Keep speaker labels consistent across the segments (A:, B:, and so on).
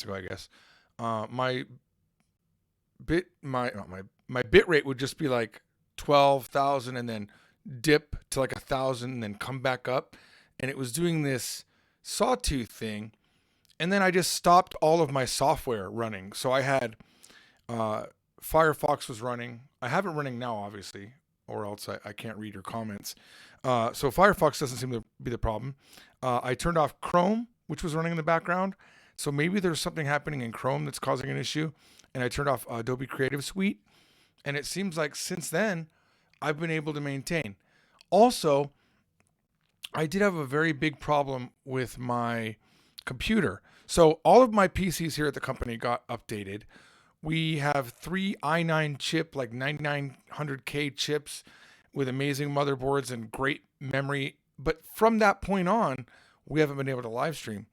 A: ago, I guess, my my bit rate would just be like 12,000 and then dip to like 1,000 and then come back up, and it was doing this sawtooth thing. And then I just stopped all of my software running. So I had uh, Firefox was running. I have it running now, obviously, or else I can't read your comments. So Firefox doesn't seem to be the problem. I turned off Chrome, which was running in the background. So maybe there's something happening in Chrome that's causing an issue. And I turned off Adobe Creative Suite. And it seems like since then, I've been able to maintain. Also, I did have a very big problem with my computer. So all of my PCs here at the company got updated. We have three i9 chip, like 9900K chips with amazing motherboards and great memory. But from that point on, we haven't been able to live stream.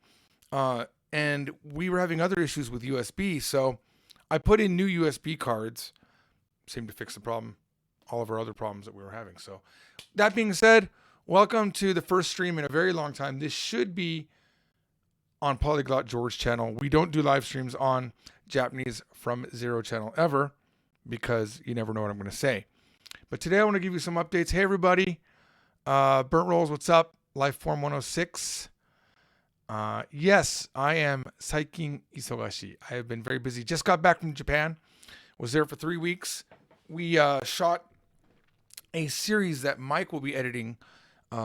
A: And we were having other issues with USB. So I put in new USB cards, seemed to fix the problem, all of our other problems that we were having. So that being said, welcome to the first stream in a very long time. This should be on Polyglot George channel. We don't do live streams on Japanese from Zero channel ever because you never know what I'm going to say. But today I want to give you some updates. Hey everybody, Burnt Rolls, what's up? Lifeform 106. Yes, I am Saikin Isogashi. I have been very busy. Just got back from Japan. Was there for 3 weeks. We shot a series that Mike will be editing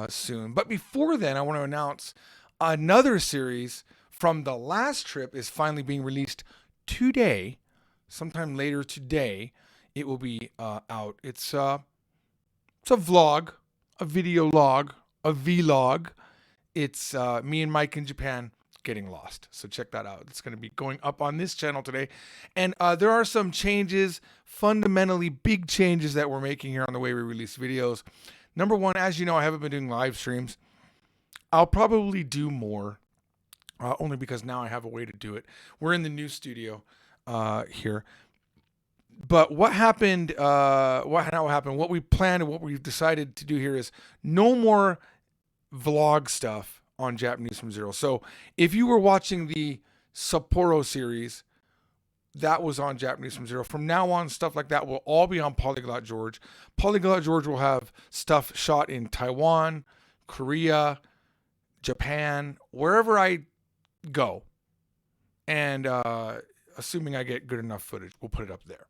A: soon. But before then, I want to announce another series from the last trip is finally being released today. Sometime later today, it will be out. It's a vlog, a video log, a vlog. It's me and Mike in Japan getting lost. So check that out. It's going to be going up on this channel today. And there are some changes, fundamentally big changes that we're making here on the way we release videos. Number one, as you know, I haven't been doing live streams. I'll probably do more, only because now I have a way to do it. We're in the new studio here. But what happened, what we planned and what we've decided to do here is no more vlog stuff on Japanese from Zero. So if you were watching the Sapporo series, that was on Japanese from Zero. From now on, stuff like that will all be on Polyglot George. Polyglot George will have stuff shot in Taiwan, Korea, Japan, wherever I go. And assuming I get good enough footage, we'll put it up there.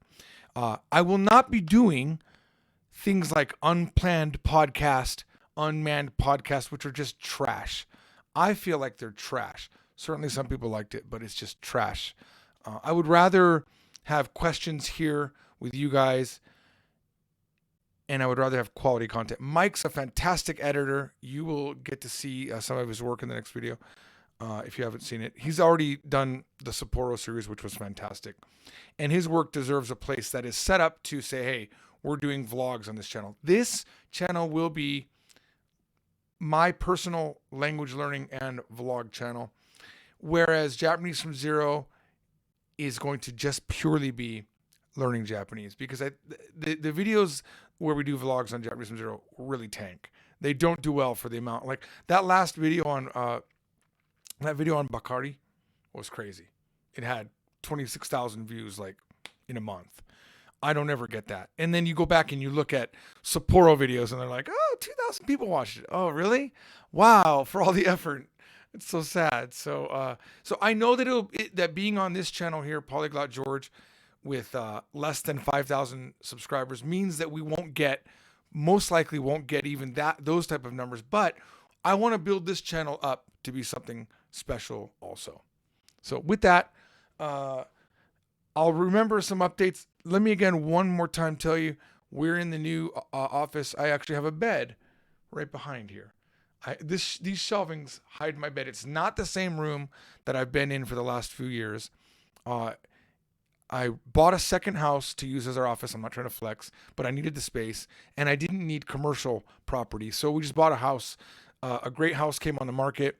A: I will not be doing things like unplanned podcast, unmanned podcast, which are just trash. I feel like they're trash. Certainly some people liked it, but it's just trash. I would rather have questions here with you guys, and I would rather have quality content. Mike's a fantastic editor. You will get to see some of his work in the next video if you haven't seen it. He's already done the Sapporo series, which was fantastic. And his work deserves a place that is set up to say, hey, we're doing vlogs on this channel. This channel will be my personal language learning and vlog channel, whereas Japanese from Zero is going to just purely be learning Japanese, because the videos where we do vlogs on Japanese from Zero really tank. They don't do well for the amount. Like that last video on Bakari was crazy. It had 26,000 views like in a month. I don't ever get that. And then you go back and you look at Sapporo videos and they're like, oh, 2,000 people watched it. Oh, really? Wow, for all the effort. It's so sad. So I know that that being on this channel here, Polyglot George, with less than 5,000 subscribers means that we most likely won't get even those type of numbers. But I want to build this channel up to be something special also. So with that, I'll remember some updates. Let me again one more time tell you, we're in the new office. I actually have a bed right behind here. These shelvings hide my bed. It's not the same room that I've been in for the last few years. I bought a second house to use as our office. I'm not trying to flex, but I needed the space, and I didn't need commercial property. So we just bought a house. A great house came on the market,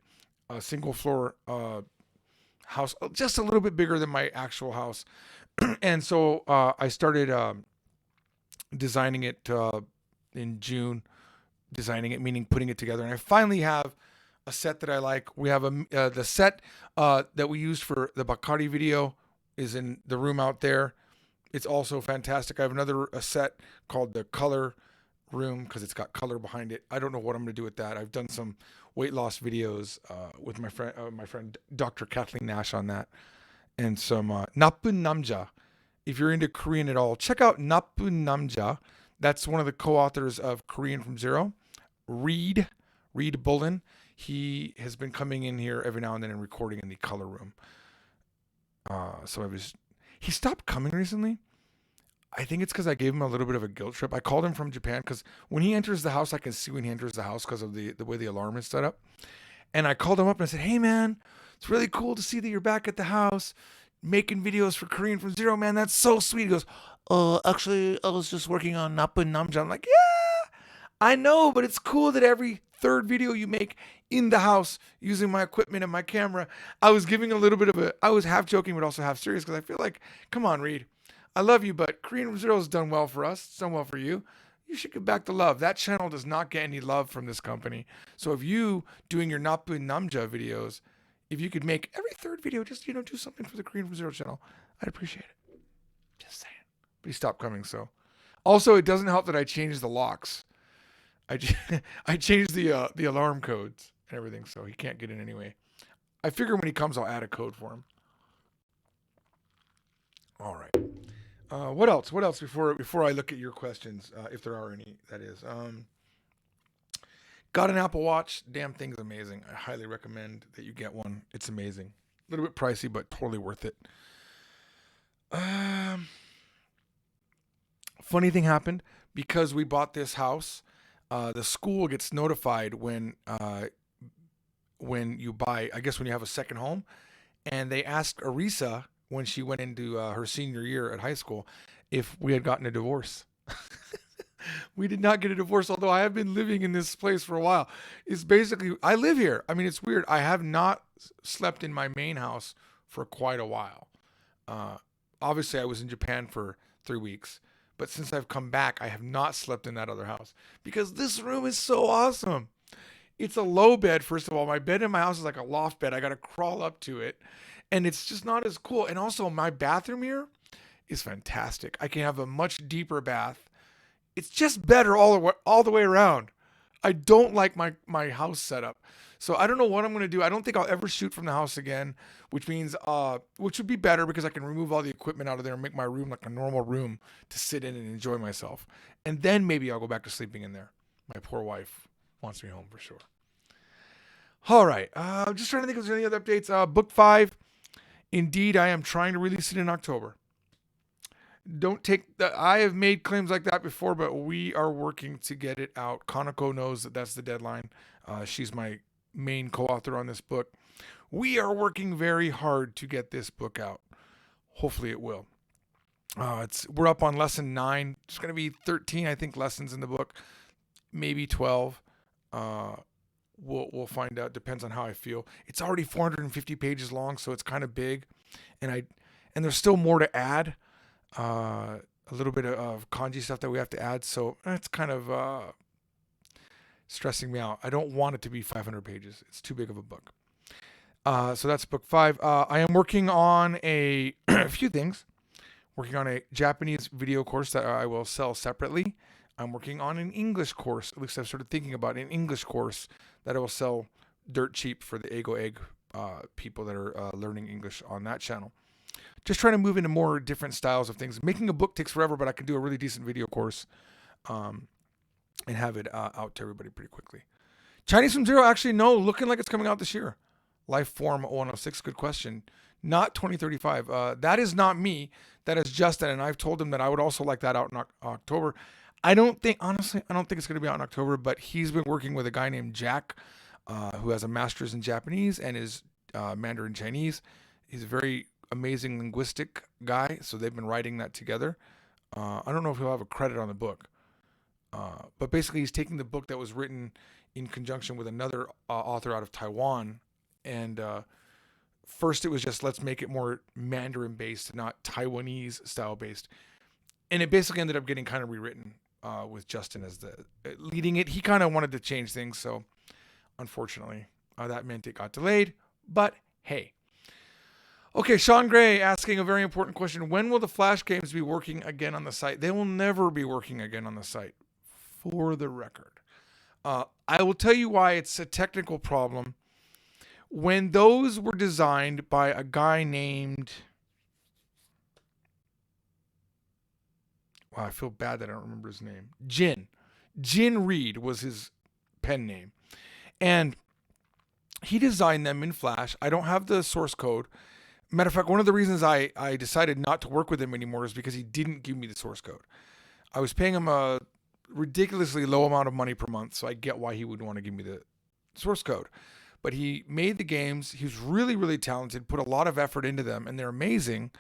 A: a single floor house, just a little bit bigger than my actual house. And so I started designing it in June. Designing it, meaning putting it together. And I finally have a set that I like. We have the set that we used for the Bacardi video is in the room out there. It's also fantastic. I have another a set called the color room because it's got color behind it. I don't know what I'm going to do with that. I've done some weight loss videos with my friend Dr. Kathleen Nash on that, and some Napun Namja. If you're into Korean at all, check out Napun Namja. That's one of the co-authors of Korean from Zero. Reed Bullen. He has been coming in here every now and then and recording in the color room. He stopped coming recently. I think it's because I gave him a little bit of a guilt trip. I called him from Japan because when he enters the house, I can see when he enters the house because of the way the alarm is set up. And I called him up and I said, "Hey man, it's really cool to see that you're back at the house making videos for Korean from Zero, man. That's so sweet." He goes, "Actually, I was just working on Nappa Namja." I'm like, "Yeah, I know, but it's cool that every third video you make in the house using my equipment and my camera." I was giving a little bit of I was half joking, but also half serious because I feel like, come on, Reed. I love you, but Korean from Zero has done well for us. It's done well for you. You should get back to love. That channel does not get any love from this company. So if you doing your Nappu Namja videos, if you could make every third video, just do something for the Korean from Zero channel, I'd appreciate it. Just saying. But he stopped coming. So also, it doesn't help that I changed the locks. I I changed the alarm codes and everything, so he can't get in anyway. I figure when he comes, I'll add a code for him. All right. What else? What else before I look at your questions, if there are any? That is. Got an Apple Watch. Damn thing's amazing. I highly recommend that you get one. It's amazing. A little bit pricey, but totally worth it. Um, Funny thing happened because we bought this house. The school gets notified when you buy. I guess when you have a second home, and they asked Arisa when she went into her senior year at high school if we had gotten a divorce. We did not get a divorce, although I have been living in this place for a while. It's basically, I live here. I mean, it's weird. I have not slept in my main house for quite a while. Uh, Obviously, I was in Japan for 3 weeks, but since I've come back, I have not slept in that other house because this room is so awesome. It's a low bed, first of all. My bed in my house is like a loft bed. I got to crawl up to it, and it's just not as cool. And also, my bathroom here is fantastic. I can have a much deeper bath. It's just better all the way around. I don't like my house setup. So I don't know what I'm going to do. I don't think I'll ever shoot from the house again, which means which would be better because I can remove all the equipment out of there and make my room like a normal room to sit in and enjoy myself. And then maybe I'll go back to sleeping in there. My poor wife wants me home for sure. All right. Just trying to think if there's any other updates. Book 5. Indeed, I am trying to release it in October. Don't take that. I have made claims like that before, but we are working to get it out. Kanako knows that that's the deadline. She's my main co-author on this book. We are working very hard to get this book out. Hopefully it will. We're up on lesson 9. It's going to be 13, I think, lessons in the book, maybe 12. We'll find out. Depends on how I feel. It's already 450 pages long, so it's kind of big, and there's still more to add. A little bit of kanji stuff that we have to add, so it's kind of stressing me out. I don't want it to be 500 pages. It's too big of a book. So that's book 5. I am working on a few things. Working on a Japanese video course that I will sell separately. I'm working on an English course. At least I've started thinking about an English course that I will sell dirt cheap for the Ego Egg people that are learning English on that channel. Just trying to move into more different styles of things. Making a book takes forever, but I can do a really decent video course and have it out to everybody pretty quickly. Chinese from Zero, actually, no, looking like it's coming out this year. Life Form 106, good question. Not 2035. That is not me. That is Justin, and I've told him that I would also like that out in October. Honestly, I don't think it's going to be out in October, but he's been working with a guy named Jack, who has a master's in Japanese and is Mandarin Chinese. He's a very amazing linguistic guy, so they've been writing that together. I don't know if he'll have a credit on the book, but basically he's taking the book that was written in conjunction with another author out of Taiwan, and first it was just let's make it more Mandarin based, not Taiwanese style based, and it basically ended up getting kind of rewritten with Justin as the leading it. He kind of wanted to change things, so unfortunately That meant it got delayed, but hey. Okay, Sean Gray asking a very important question. When will the Flash games be working again on the site? They will never be working again on the site, for the record. I will tell you why it's a technical problem. When those were designed by a guy named... Wow, I feel bad that I don't remember his name. Jin Reed was his pen name. And he designed them in Flash. I don't have the source code. Matter of fact, one of the reasons I decided not to work with him anymore is because he didn't give me the source code. I was paying him a ridiculously low amount of money per month, so I get why he would want to give me the source code. But he made the games. He was really, really talented, put a lot of effort into them, and they're amazing.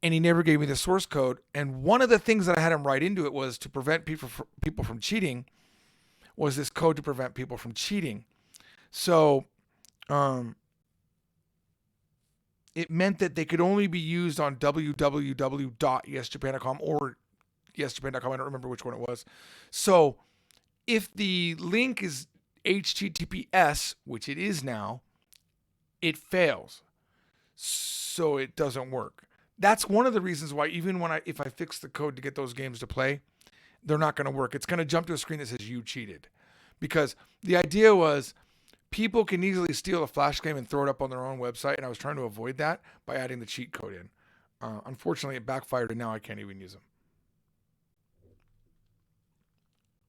A: And he never gave me the source code. And one of the things that I had him write into it was to prevent people from cheating, was this code to prevent people from cheating. So it meant that they could only be used on www.yesjapan.com or yesjapan.com. I don't remember which one it was. So if the link is HTTPS, which it is now, it fails. So it doesn't work. That's one of the reasons why even if I fix the code to get those games to play, they're not going to work. It's going to jump to a screen that says you cheated. Because the idea was people can easily steal a Flash game and throw it up on their own website, and I was trying to avoid that by adding the cheat code in. Unfortunately, it backfired, and now I can't even use them.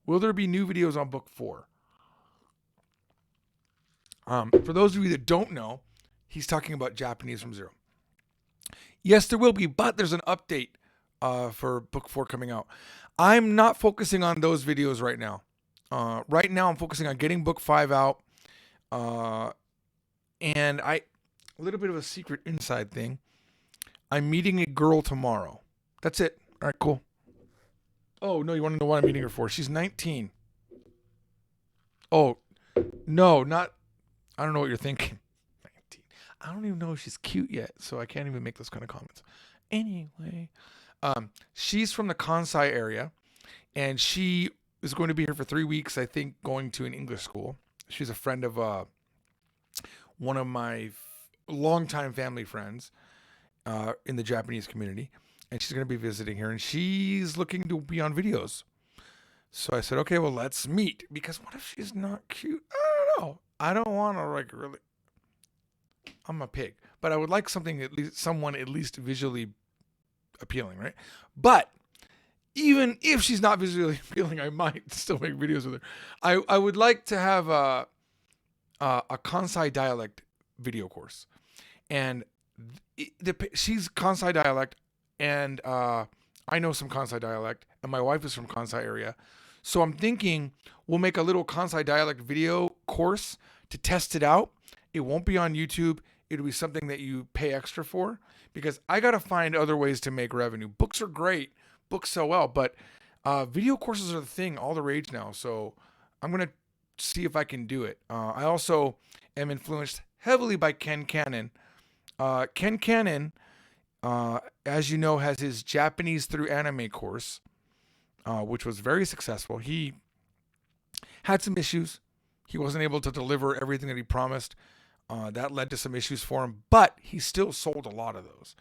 A: Will there be new videos on book 4? For those of you that don't know, he's talking about Japanese from Zero. Yes, there will be, but there's an update for book 4 coming out. I'm not focusing on those videos right now. Right now, I'm focusing on getting book 5 out. And a little bit of a secret inside thing. I'm meeting a girl tomorrow. That's it. All right, cool. Oh, no, you want to know what I'm meeting her for? She's 19. Oh, no, not... I don't know what you're thinking. 19. I don't even know if she's cute yet, so I can't even make those kind of comments. Anyway, she's from the Kansai area, and she is going to be here for 3 weeks, I think, going to an English school. She's a friend of one of my longtime family friends in the Japanese community. And she's going to be visiting here. And she's looking to be on videos. So I said, okay, well, let's meet. Because what if she's not cute? I don't know. I don't want to really... I'm a pig. But I would like someone at least visually appealing, right? But even if she's not visually appealing, I might still make videos with her. I would like to have a Kansai dialect video course. And she's Kansai dialect, and I know some Kansai dialect, and my wife is from Kansai area. So I'm thinking we'll make a little Kansai dialect video course to test it out. It won't be on YouTube. It'll be something that you pay extra for, because I got to find other ways to make revenue. Books are great. Books sell well, but video courses are the thing, all the rage now. So I'm going to see if I can do it. I also am influenced heavily by Ken Cannon. Ken Cannon, as you know, has his Japanese through anime course, which was very successful. He had some issues. He wasn't able to deliver everything that he promised. That led to some issues for him, but he still sold a lot of those.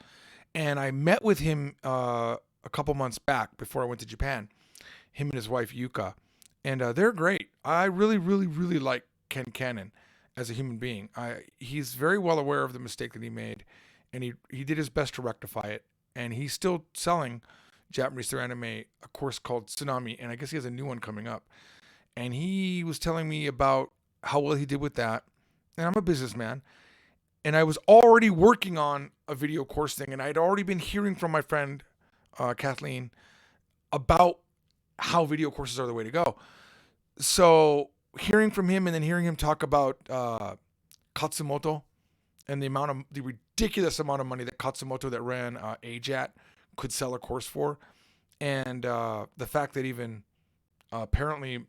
A: And I met with him a couple months back before I went to Japan, him and his wife Yuka, and they're great. I really, really, really like Ken Cannon as a human being. He's very well aware of the mistake that he made, and he did his best to rectify it. And he's still selling Japanese through anime, a course called Tsunami, and I guess he has a new one coming up. And he was telling me about how well he did with that. And I'm a businessman, and I was already working on a video course thing, and I'd already been hearing from my friend Kathleen about how video courses are the way to go. So hearing from him and then hearing him talk about Katsumoto and the ridiculous amount of money that Katsumoto that ran AJAT could sell a course for, and the fact that even apparently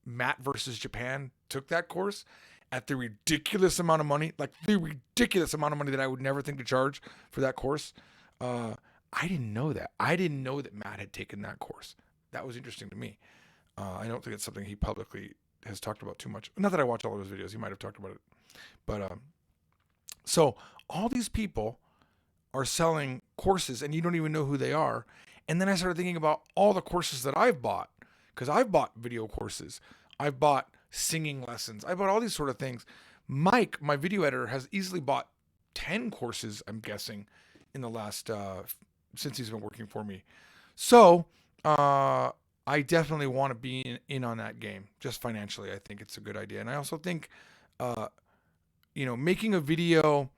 A: Matt versus Japan took that course at the ridiculous amount of money, like the ridiculous amount of money that I would never think to charge for that course. I didn't know that. I didn't know that Matt had taken that course. That was interesting to me. I don't think it's something he publicly has talked about too much. Not that I watch all of his videos. He might have talked about it. But so all these people are selling courses and you don't even know who they are. And then I started thinking about all the courses that I've bought, because I've bought video courses. I've bought singing lessons. I bought all these sort of things. Mike, my video editor, has easily bought 10 courses, I'm guessing, in the last, since he's been working for me. So, I definitely want to be in on that game, just financially. I think it's a good idea. And I also think, making a video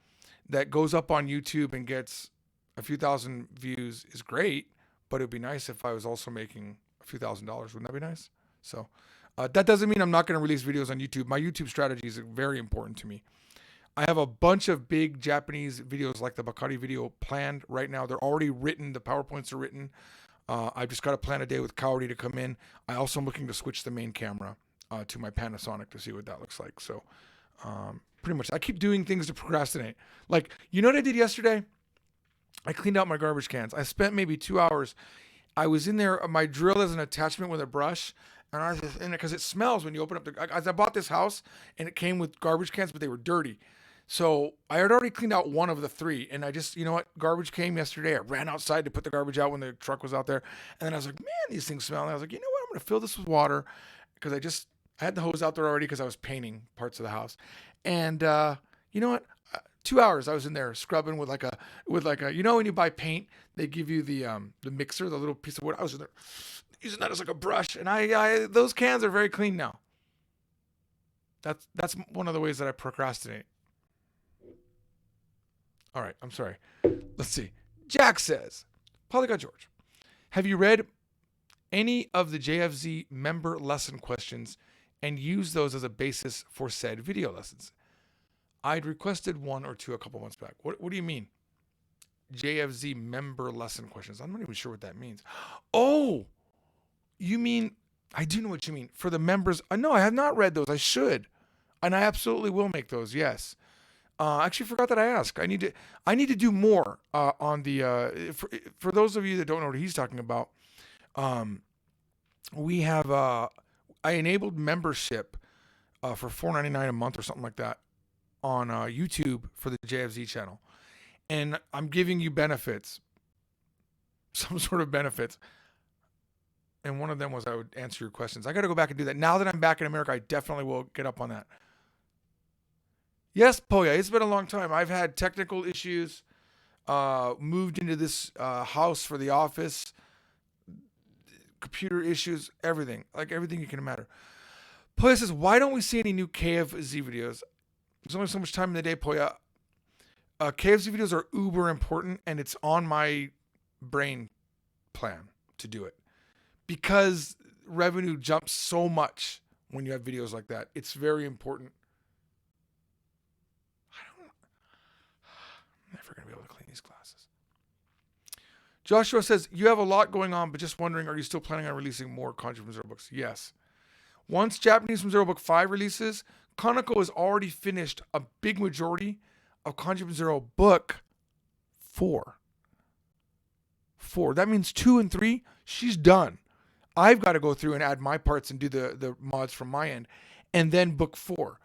A: that goes up on YouTube and gets a few thousand views is great, but it'd be nice if I was also making a few $1,000s. Wouldn't that be nice? So that doesn't mean I'm not going to release videos on YouTube. My YouTube strategy is very important to me. I have a bunch of big Japanese videos like the Bakari video planned right now. They're already written. The PowerPoints are written. I've just got to plan a day with Kaori to come in. I also am looking to switch the main camera to my Panasonic to see what that looks like. So pretty much I keep doing things to procrastinate. Like, you know what I did yesterday? I cleaned out my garbage cans. I spent maybe 2 hours. I was in there. My drill is an attachment with a brush. And I was just in there because it smells when you open up as I bought this house and it came with garbage cans, but they were dirty. So I had already cleaned out one of the 3. And I just, you know what? Garbage came yesterday. I ran outside to put the garbage out when the truck was out there. And then I was like, man, these things smell. And I was like, you know what? I'm going to fill this with water because I had the hose out there already because I was painting parts of the house. And you know what? 2 hours I was in there scrubbing with like a when you buy paint, they give you the mixer, the little piece of wood. I was in there using that as like a brush, and I those cans are very clean now. That's one of the ways that I procrastinate. All right, I'm sorry. Let's see. Jack says, Polyglot George, have you read any of the JFZ member lesson questions and used those as a basis for said video lessons? I'd requested 1 or 2 a couple months back. What do you mean? JFZ member lesson questions. I'm not even sure what that means. Oh, you mean, I do know what you mean. For the members. No, I have not read those. I should. And I absolutely will make those. Yes. I actually forgot that I asked. I need to do more on the, for those of you that don't know what he's talking about. We have, I enabled membership for $4.99 a month or something like that on YouTube for the JFZ channel. And I'm giving you benefits, some sort of benefits. And one of them was I would answer your questions. I got to go back and do that. Now that I'm back in America, I definitely will get up on that. Yes, Poya, it's been a long time. I've had technical issues, moved into this house for the office, computer issues, everything. Like everything you can imagine. Poya says, why don't we see any new KFZ videos? There's only so much time in the day, Poya. KFC videos are uber important, and it's on my brain plan to do it because revenue jumps so much when you have videos like that. It's very important. I'm never going to be able to clean these glasses. Joshua says, you have a lot going on, but just wondering, are you still planning on releasing more Kanji from Zero books? Yes. Once Japanese from Zero Book 5 releases, Kanako has already finished a big majority of Kanji from Zero Book 4. That means 2 and 3, she's done. I've got to go through and add my parts and do the mods from my end. And then book 4.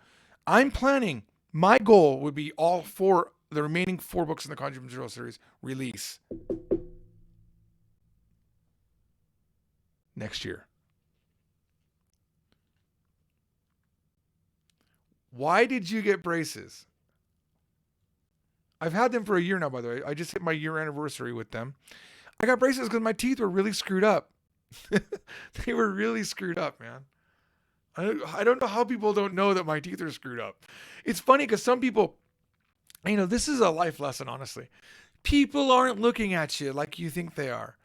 A: I'm planning, my goal would be all 4, the remaining 4 books in the Kanji from Zero series release next year. Why did you get braces? I've had them for a year now, by the way. I just hit my year anniversary with them. I got braces because my teeth were really screwed up. They were really screwed up, man. I don't know how people don't know that my teeth are screwed up. It's funny because some people, this is a life lesson, honestly. People aren't looking at you like you think they are.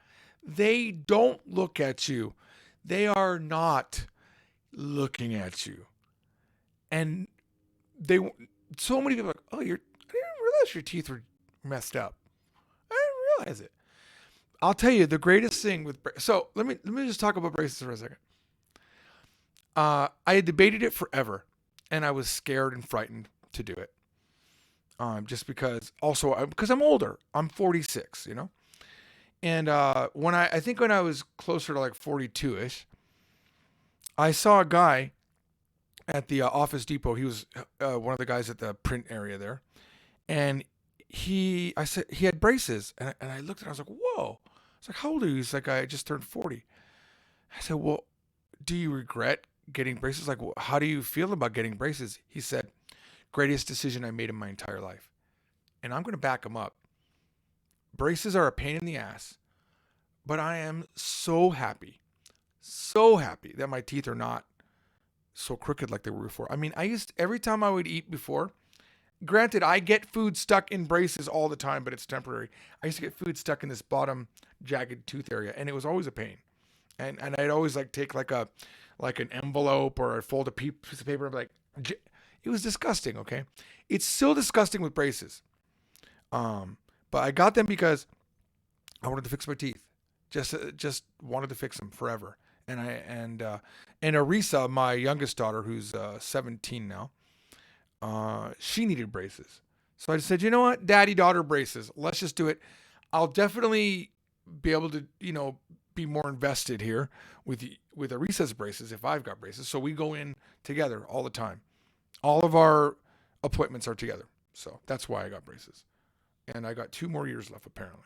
A: They don't look at you. They are not looking at you. And so many people are like, oh, I didn't realize your teeth were messed up. I didn't realize it. I'll tell you the greatest thing with so let me just talk about braces for a second. I had debated it forever, and I was scared and frightened to do it. Just because I'm older. I'm 46, And when I think when I was closer to like 42ish, I saw a guy at the Office Depot. He was one of the guys at the print area there, and I said he had braces, and I looked at it, I was like, whoa. I was like, how old are you? He's like, I just turned 40. I said, well, do you regret getting braces? Like, how do you feel about getting braces? He said, greatest decision I made in my entire life. And I'm going to back him up. Braces are a pain in the ass, but I am so happy that my teeth are not so crooked like they were before. I mean, every time I would eat before, granted, I get food stuck in braces all the time, but it's temporary. I used to get food stuck in this bottom jagged tooth area, and it was always a pain. And I'd always like take like an envelope or I'd fold a piece of paper and be like, it was disgusting. Okay, it's still disgusting with braces. But I got them because I wanted to fix my teeth. Just wanted to fix them forever. And Arisa, my youngest daughter, who's 17 now, she needed braces. So I just said, you know what, daddy-daughter braces. Let's just do it. I'll definitely be able to, be more invested here with Arisa's braces if I've got braces. So we go in together all the time. All of our appointments are together. So that's why I got braces. And I got 2 more years left, apparently.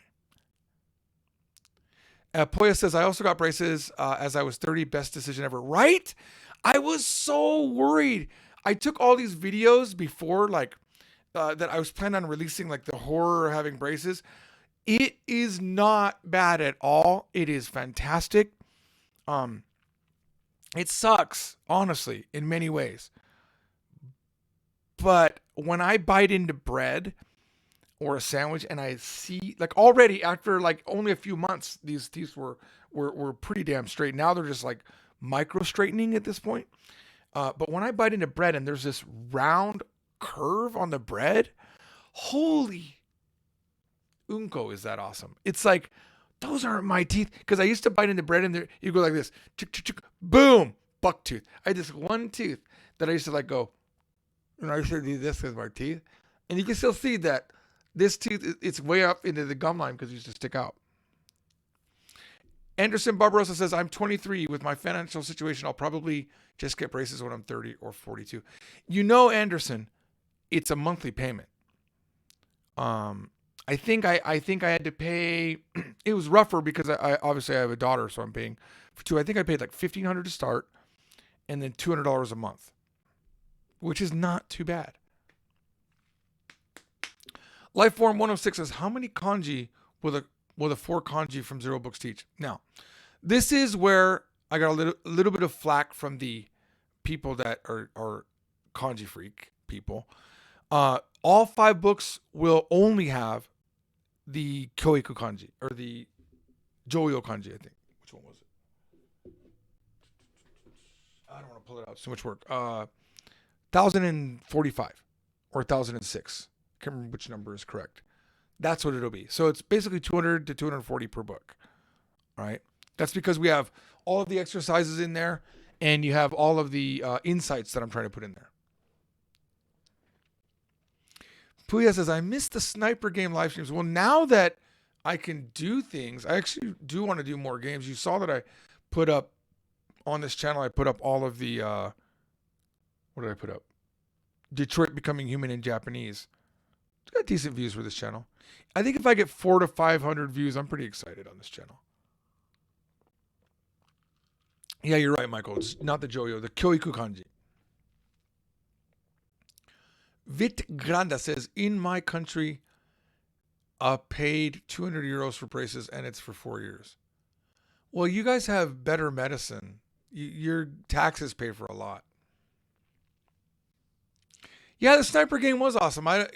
A: Poya says, I also got braces as I was 30. Best decision ever. Right? I was so worried. I took all these videos before, that I was planning on releasing, like the horror of having braces. It is not bad at all. It is fantastic. It sucks, honestly, in many ways. But when I bite into bread or a sandwich and I see, like, already after like only a few months, these teeth were pretty damn straight. Now they're just like micro straightening at this point. But when I bite into bread and there's this round curve on the bread, holy unko, is that awesome. It's like, those aren't my teeth. Because I used to bite into bread and there, you go like this, boom, buck tooth. I had this one tooth that I used to like go, and I used to do this with my teeth. And you can still see that this tooth, it's way up into the gum line because it used to stick out. Anderson Barbarossa says, I'm 23. With my financial situation, I'll probably just get braces when I'm 30 or 42. Anderson, it's a monthly payment. I think I had to pay, it was rougher because I obviously I have a daughter, so I'm paying for 2. I think I paid like $1,500 to start and then $200 a month, which is not too bad. Lifeform 106 says, how many kanji will the 4 kanji from Zero Books teach? Now, this is where I got a little bit of flack from the people that are kanji freak people. All 5 books will only have the Kyoiku kanji, or the Joyo kanji, I think. Which one was it? I don't want to pull it out. It's too much work. 1045 or 1006. I can't remember which number is correct. That's what it'll be. So it's basically 200 to 240 per book. All right. That's because we have all of the exercises in there, and you have all of the insights that I'm trying to put in there. Puya says, I missed the sniper game live streams. Well, now that I can do things, I actually do want to do more games. You saw that I put up on this channel, I put up all of the, what did I put up? Detroit Becoming Human in Japanese. It's got decent views for this channel. I think if I get 400 to 500 views, I'm pretty excited on this channel. Yeah, you're right, Michael. It's not the Joyo, the Kyoiku kanji. Vit Granda says, in my country, paid €200 for braces, and it's for 4 years. Well, you guys have better medicine. Your taxes pay for a lot. Yeah, the sniper game was awesome. I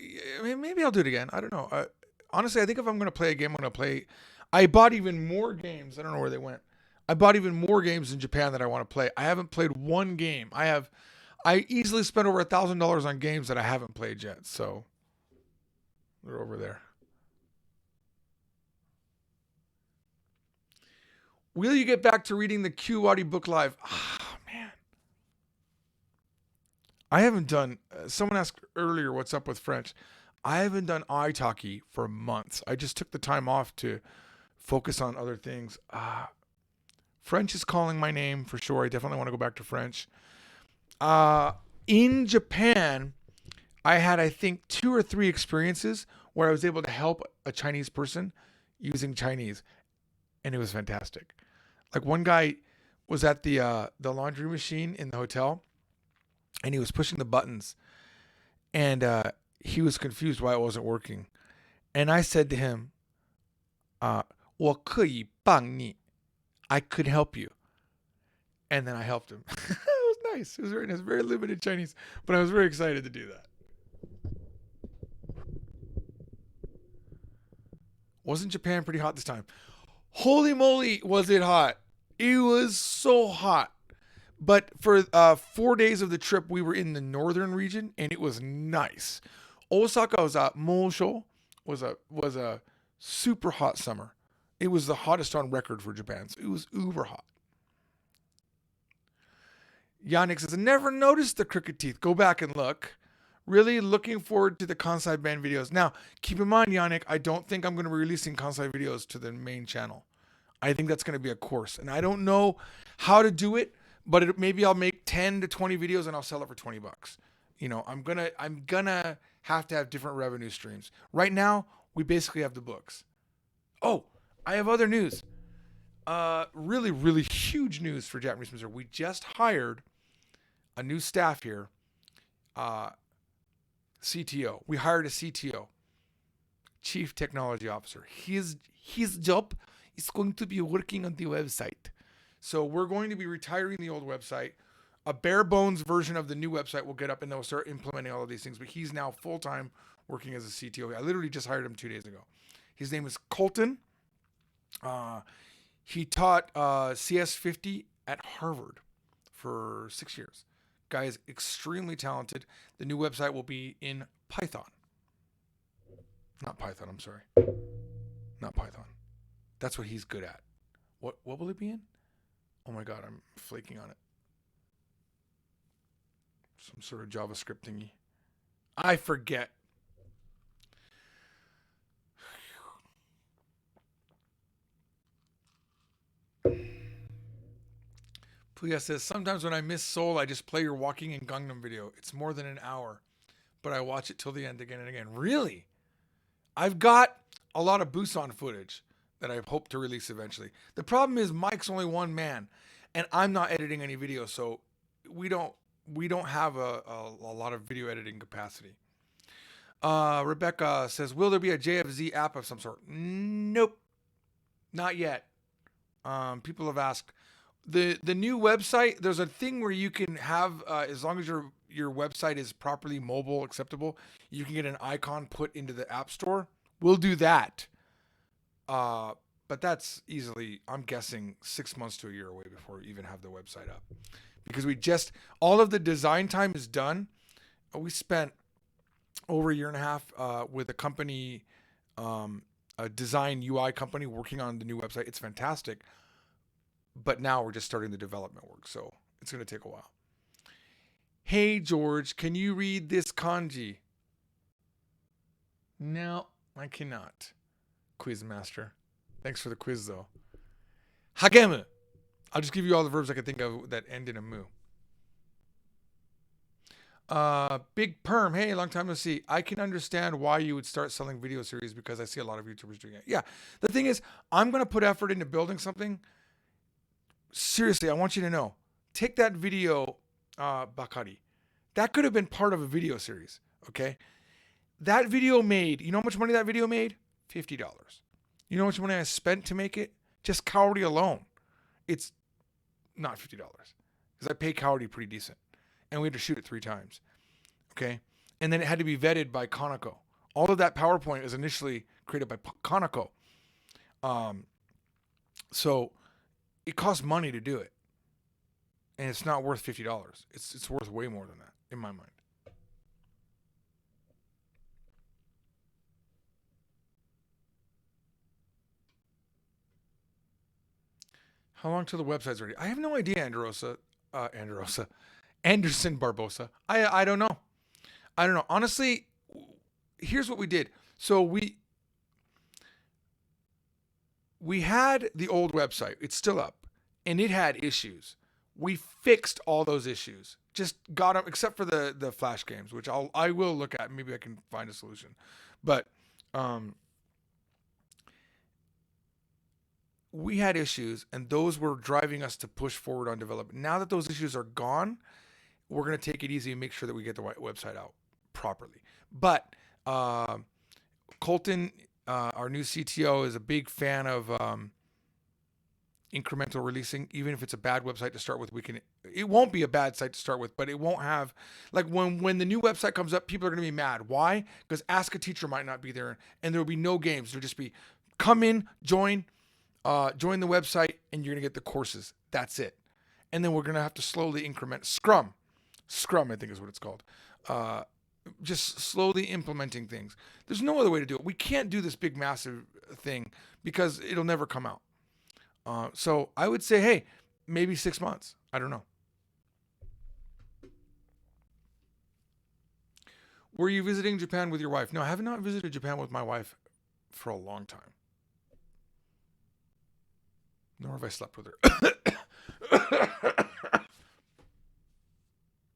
A: mean, maybe I'll do it again. I don't know. Honestly, I think if I'm going to play a game, I'm going to play. I bought even more games. I don't know where they went. I bought even more games in Japan that I want to play. I haven't played one game. I easily spent over $1,000 on games that I haven't played yet. So they're over there. Will you get back to reading the Q-Wadi book live? Ah, man. I haven't done, someone asked earlier what's up with French. I haven't done italki for months. I just took the time off to focus on other things. French is calling my name for sure. I definitely want to go back to French. Uh, in Japan, I had, I think, 2 or 3 experiences where I was able to help a Chinese person using Chinese, and it was fantastic. Like one guy was at the laundry machine in the hotel, and he was pushing the buttons, and he was confused why it wasn't working. And I said to him, 我可以帮你, I could help you. And then I helped him. It was nice. It was very nice. Very limited Chinese, but I was very excited to do that. Wasn't Japan pretty hot this time? Holy moly, was it hot! It was so hot. But for 4 days of the trip, we were in the northern region, and it was nice. Osaka was a Mosho was a super hot summer. It was the hottest on record for Japan. So it was uber hot. Yannick says, I never noticed the crooked teeth. Go back and look. Really looking forward to the Kansai band videos. Now, keep in mind, Yannick, I don't think I'm going to be releasing Kansai videos to the main channel. I think that's going to be a course. And I don't know how to do it, but maybe I'll make 10 to 20 videos and I'll sell it for $20. You know, I'm gonna have to have different revenue streams. Right now, we basically have the books. Oh, I have other news. Really, really huge news for Japanese Missouri. We just hired a new staff here. CTO. We hired a CTO, Chief Technology Officer. His job is going to be working on the website. So we're going to be retiring the old website. A bare bones version of the new website will get up and they'll start implementing all of these things. But he's now full time working as a CTO. I literally just hired him 2 days ago. His name is Colton. He taught CS50 at Harvard for 6 years. Guy is extremely talented. The new website will be in Python. Not Python, I'm sorry. Not Python. That's what he's good at. What will it be in? Oh my god, I'm flaking on it. Some sort of JavaScript thingy. I forget. Puya says, sometimes when I miss Seoul, I just play your Walking in Gangnam video. It's more than an hour, but I watch it till the end again and again. Really? I've got a lot of Busan footage that I hope to release eventually. The problem is Mike's only one man, and I'm not editing any video, so we don't have a lot of video editing capacity. Rebecca says, will there be a JFZ app of some sort? Nope, not yet. People have asked. The new website, there's a thing where you can have, as long as your website is properly mobile acceptable, you can get an icon put into the app store. We'll do that. But that's easily, I'm guessing, 6 months to a year away before we even have the website up. Because all of the design time is done. We spent over a year and a half with a company, a design UI company working on the new website. It's fantastic. But now we're just starting the development work, so it's going to take a while. Hey, George, can you read this kanji? No, I cannot. Quizmaster. Thanks for the quiz, though. Hagemu. I'll just give you all the verbs I can think of that end in a mu. Big Perm. Hey, long time no see. I can understand why you would start selling video series because I see a lot of YouTubers doing it. Yeah, the thing is, I'm going to put effort into building something. Seriously, I want you to know. Take that video, Bakari. That could have been part of a video series, okay? That video made, you know how much money that video made? $50. You know how much money I spent to make it? Just Cowardly alone. It's not $50. Because I pay Cowardly pretty decent. And we had to shoot it 3 times, okay? And then it had to be vetted by Conoco. All of that PowerPoint was initially created by Conoco. So it costs money to do it. And it's not worth $50. It's worth way more than that, in my mind. How long till the website's ready? I have no idea, Anderson Barbosa. I don't know. I don't know. Honestly, here's what we did. So we had the old website. It's still up. And it had issues. We fixed all those issues. Just got them, except for the flash games, which I will look at. Maybe I can find a solution. But we had issues, and those were driving us to push forward on development. Now that those issues are gone, we're going to take it easy and make sure that we get the website out properly. But Colton, our new CTO, is a big fan of incremental releasing. Even if it's a bad website to start with, it won't be a bad site to start with, but it won't have, like, when the new website comes up, people are going to be mad. Why? Because Ask a Teacher might not be there, and there will be no games. There'll just be, come in, join the website, and you're going to get the courses. That's it. And then we're going to have to slowly increment Scrum, I think is what it's called. Just slowly implementing things. There's no other way to do it. We can't do this big, massive thing because it'll never come out. So I would say, hey, maybe 6 months. I don't know. Were you visiting Japan with your wife? No, I have not visited Japan with my wife for a long time. Nor have I slept with her.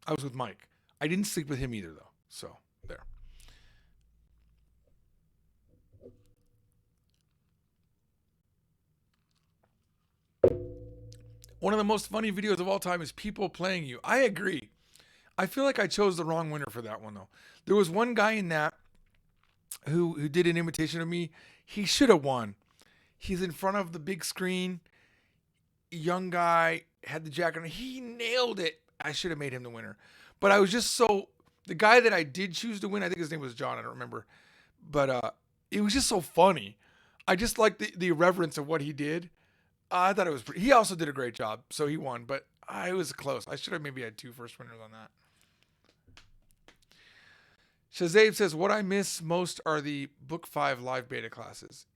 A: I was with Mike. I didn't sleep with him either, though. So, there. One of the most funny videos of all time is people playing you. I agree. I feel like I chose the wrong winner for that one, though. There was one guy in that who did an imitation of me. He should have won. He's in front of the big screen. Young guy, had the jacket on. He nailed it. I should have made him the winner. But I was just the guy that I did choose to win, I think his name was John, I don't remember. But it was just so funny. I just liked the irreverence of what he did. I thought it was he also did a great job, so he won. But it was close. I should have maybe had 2 first winners on that. Shazabe says, what I miss most are the Book 5 live beta classes.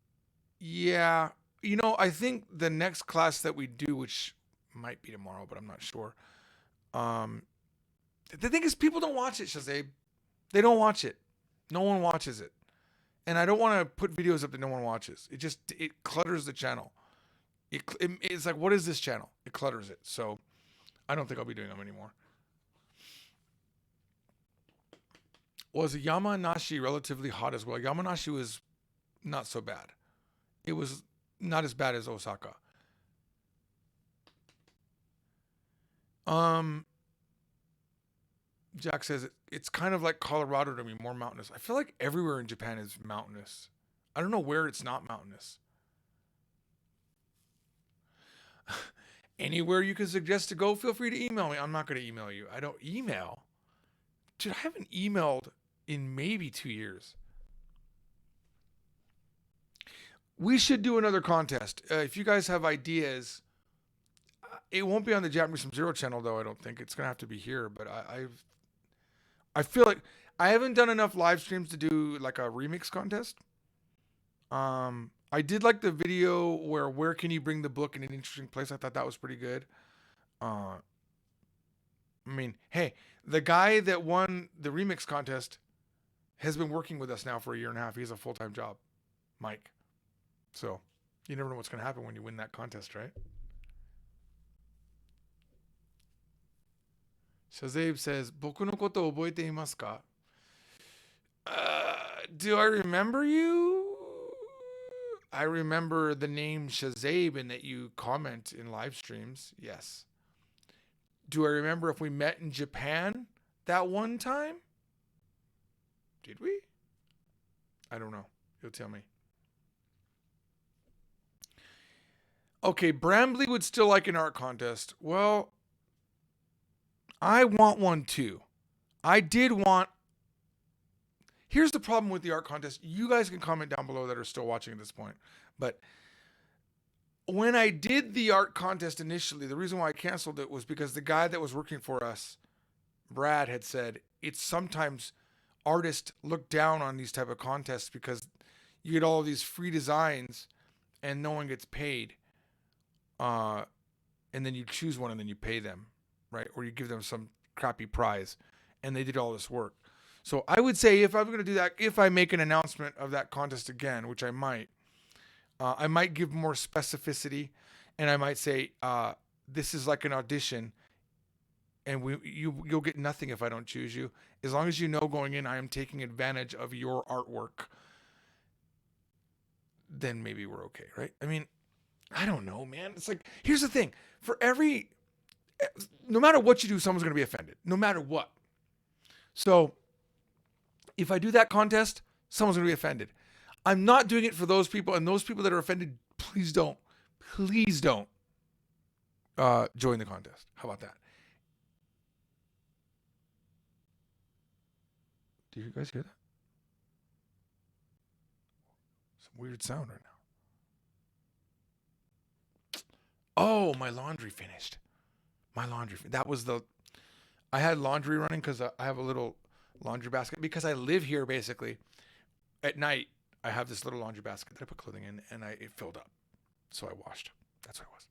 A: Yeah. I think the next class that we do, which might be tomorrow, but I'm not sure. The thing is, people don't watch it, Shazabe. They don't watch it. No one watches it. And I don't want to put videos up that no one watches. It clutters the channel. It's like, what is this channel? It clutters it. So I don't think I'll be doing them anymore. Was Yamanashi relatively hot as well? Yamanashi was not so bad. It was not as bad as Osaka. Jack says it's kind of like Colorado to me, more mountainous. I feel like everywhere in Japan is mountainous. I don't know where it's not mountainous. Anywhere you can suggest to go, feel free to email me. I'm not going to email you. I don't email. Dude, I haven't emailed in maybe 2 years. We should do another contest. If you guys have ideas, it won't be on the Japanese from Zero channel, though, I don't think. It's going to have to be here. But I feel like I haven't done enough live streams to do like a remix contest. I did like the video where can you bring the book in an interesting place? I thought that was pretty good. I mean, hey, the guy that won the remix contest has been working with us now for 1.5 years. He has a full-time job, Mike. So you never know what's going to happen when you win that contest, right? Shazabe says, Boku no koto oboete imasu ka? Do I remember you? I remember the name Shazabe and that you comment in live streams. Yes. Do I remember if we met in Japan that one time? Did we? I don't know. You'll tell me. Okay, Brambley would still like an art contest. Well, I want one too. I did want... Here's the problem with the art contest. You guys can comment down below that are still watching at this point. But when I did the art contest initially, the reason why I canceled it was because the guy that was working for us, Brad, had said it's sometimes artists look down on these type of contests because you get all of these free designs and no one gets paid. And then you choose one and then you pay them, right? Or you give them some crappy prize and they did all this work. So I would say if I'm going to do that, if I make an announcement of that contest again, which I might give more specificity, and I might say this is like an audition, and you'll get nothing if I don't choose you. As long as you know going in I am taking advantage of your artwork, then maybe we're okay, right? I mean, I don't know, man. It's like, here's the thing: for every, no matter what you do, someone's going to be offended, no matter what. So if I do that contest, someone's going to be offended. I'm not doing it for those people, and those people that are offended, please don't join the contest. How about that? Do you guys hear that? Some weird sound right now. Oh, my laundry finished. That was I had laundry running because I have a little laundry basket because I live here basically. At night, I have this little laundry basket that I put clothing in, and it filled up. So I washed. That's what it was.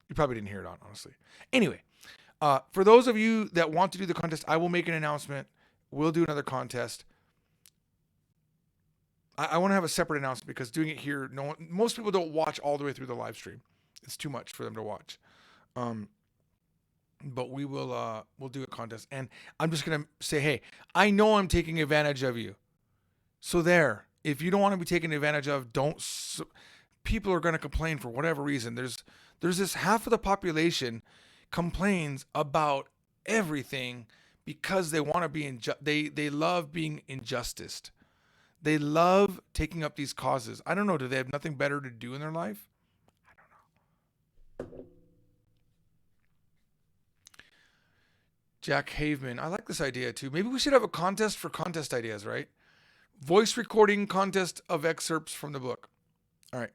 A: You probably didn't hear it on, honestly. Anyway, for those of you that want to do the contest, I will make an announcement. We'll do another contest. I want to have a separate announcement because doing it here, most people don't watch all the way through the live stream. It's too much for them to watch. But we'll do a contest, and I'm just gonna say, hey, I know I'm taking advantage of you. So there, if you don't want to be taken advantage of, people are going to complain for whatever reason. There's this half of the population complains about everything because they want to be they love being injusticed. They love taking up these causes. I don't know. Do they have nothing better to do in their life? I don't know. Jack Haveman. I like this idea too. Maybe we should have a contest for contest ideas, right? Voice recording contest of excerpts from the book. All right.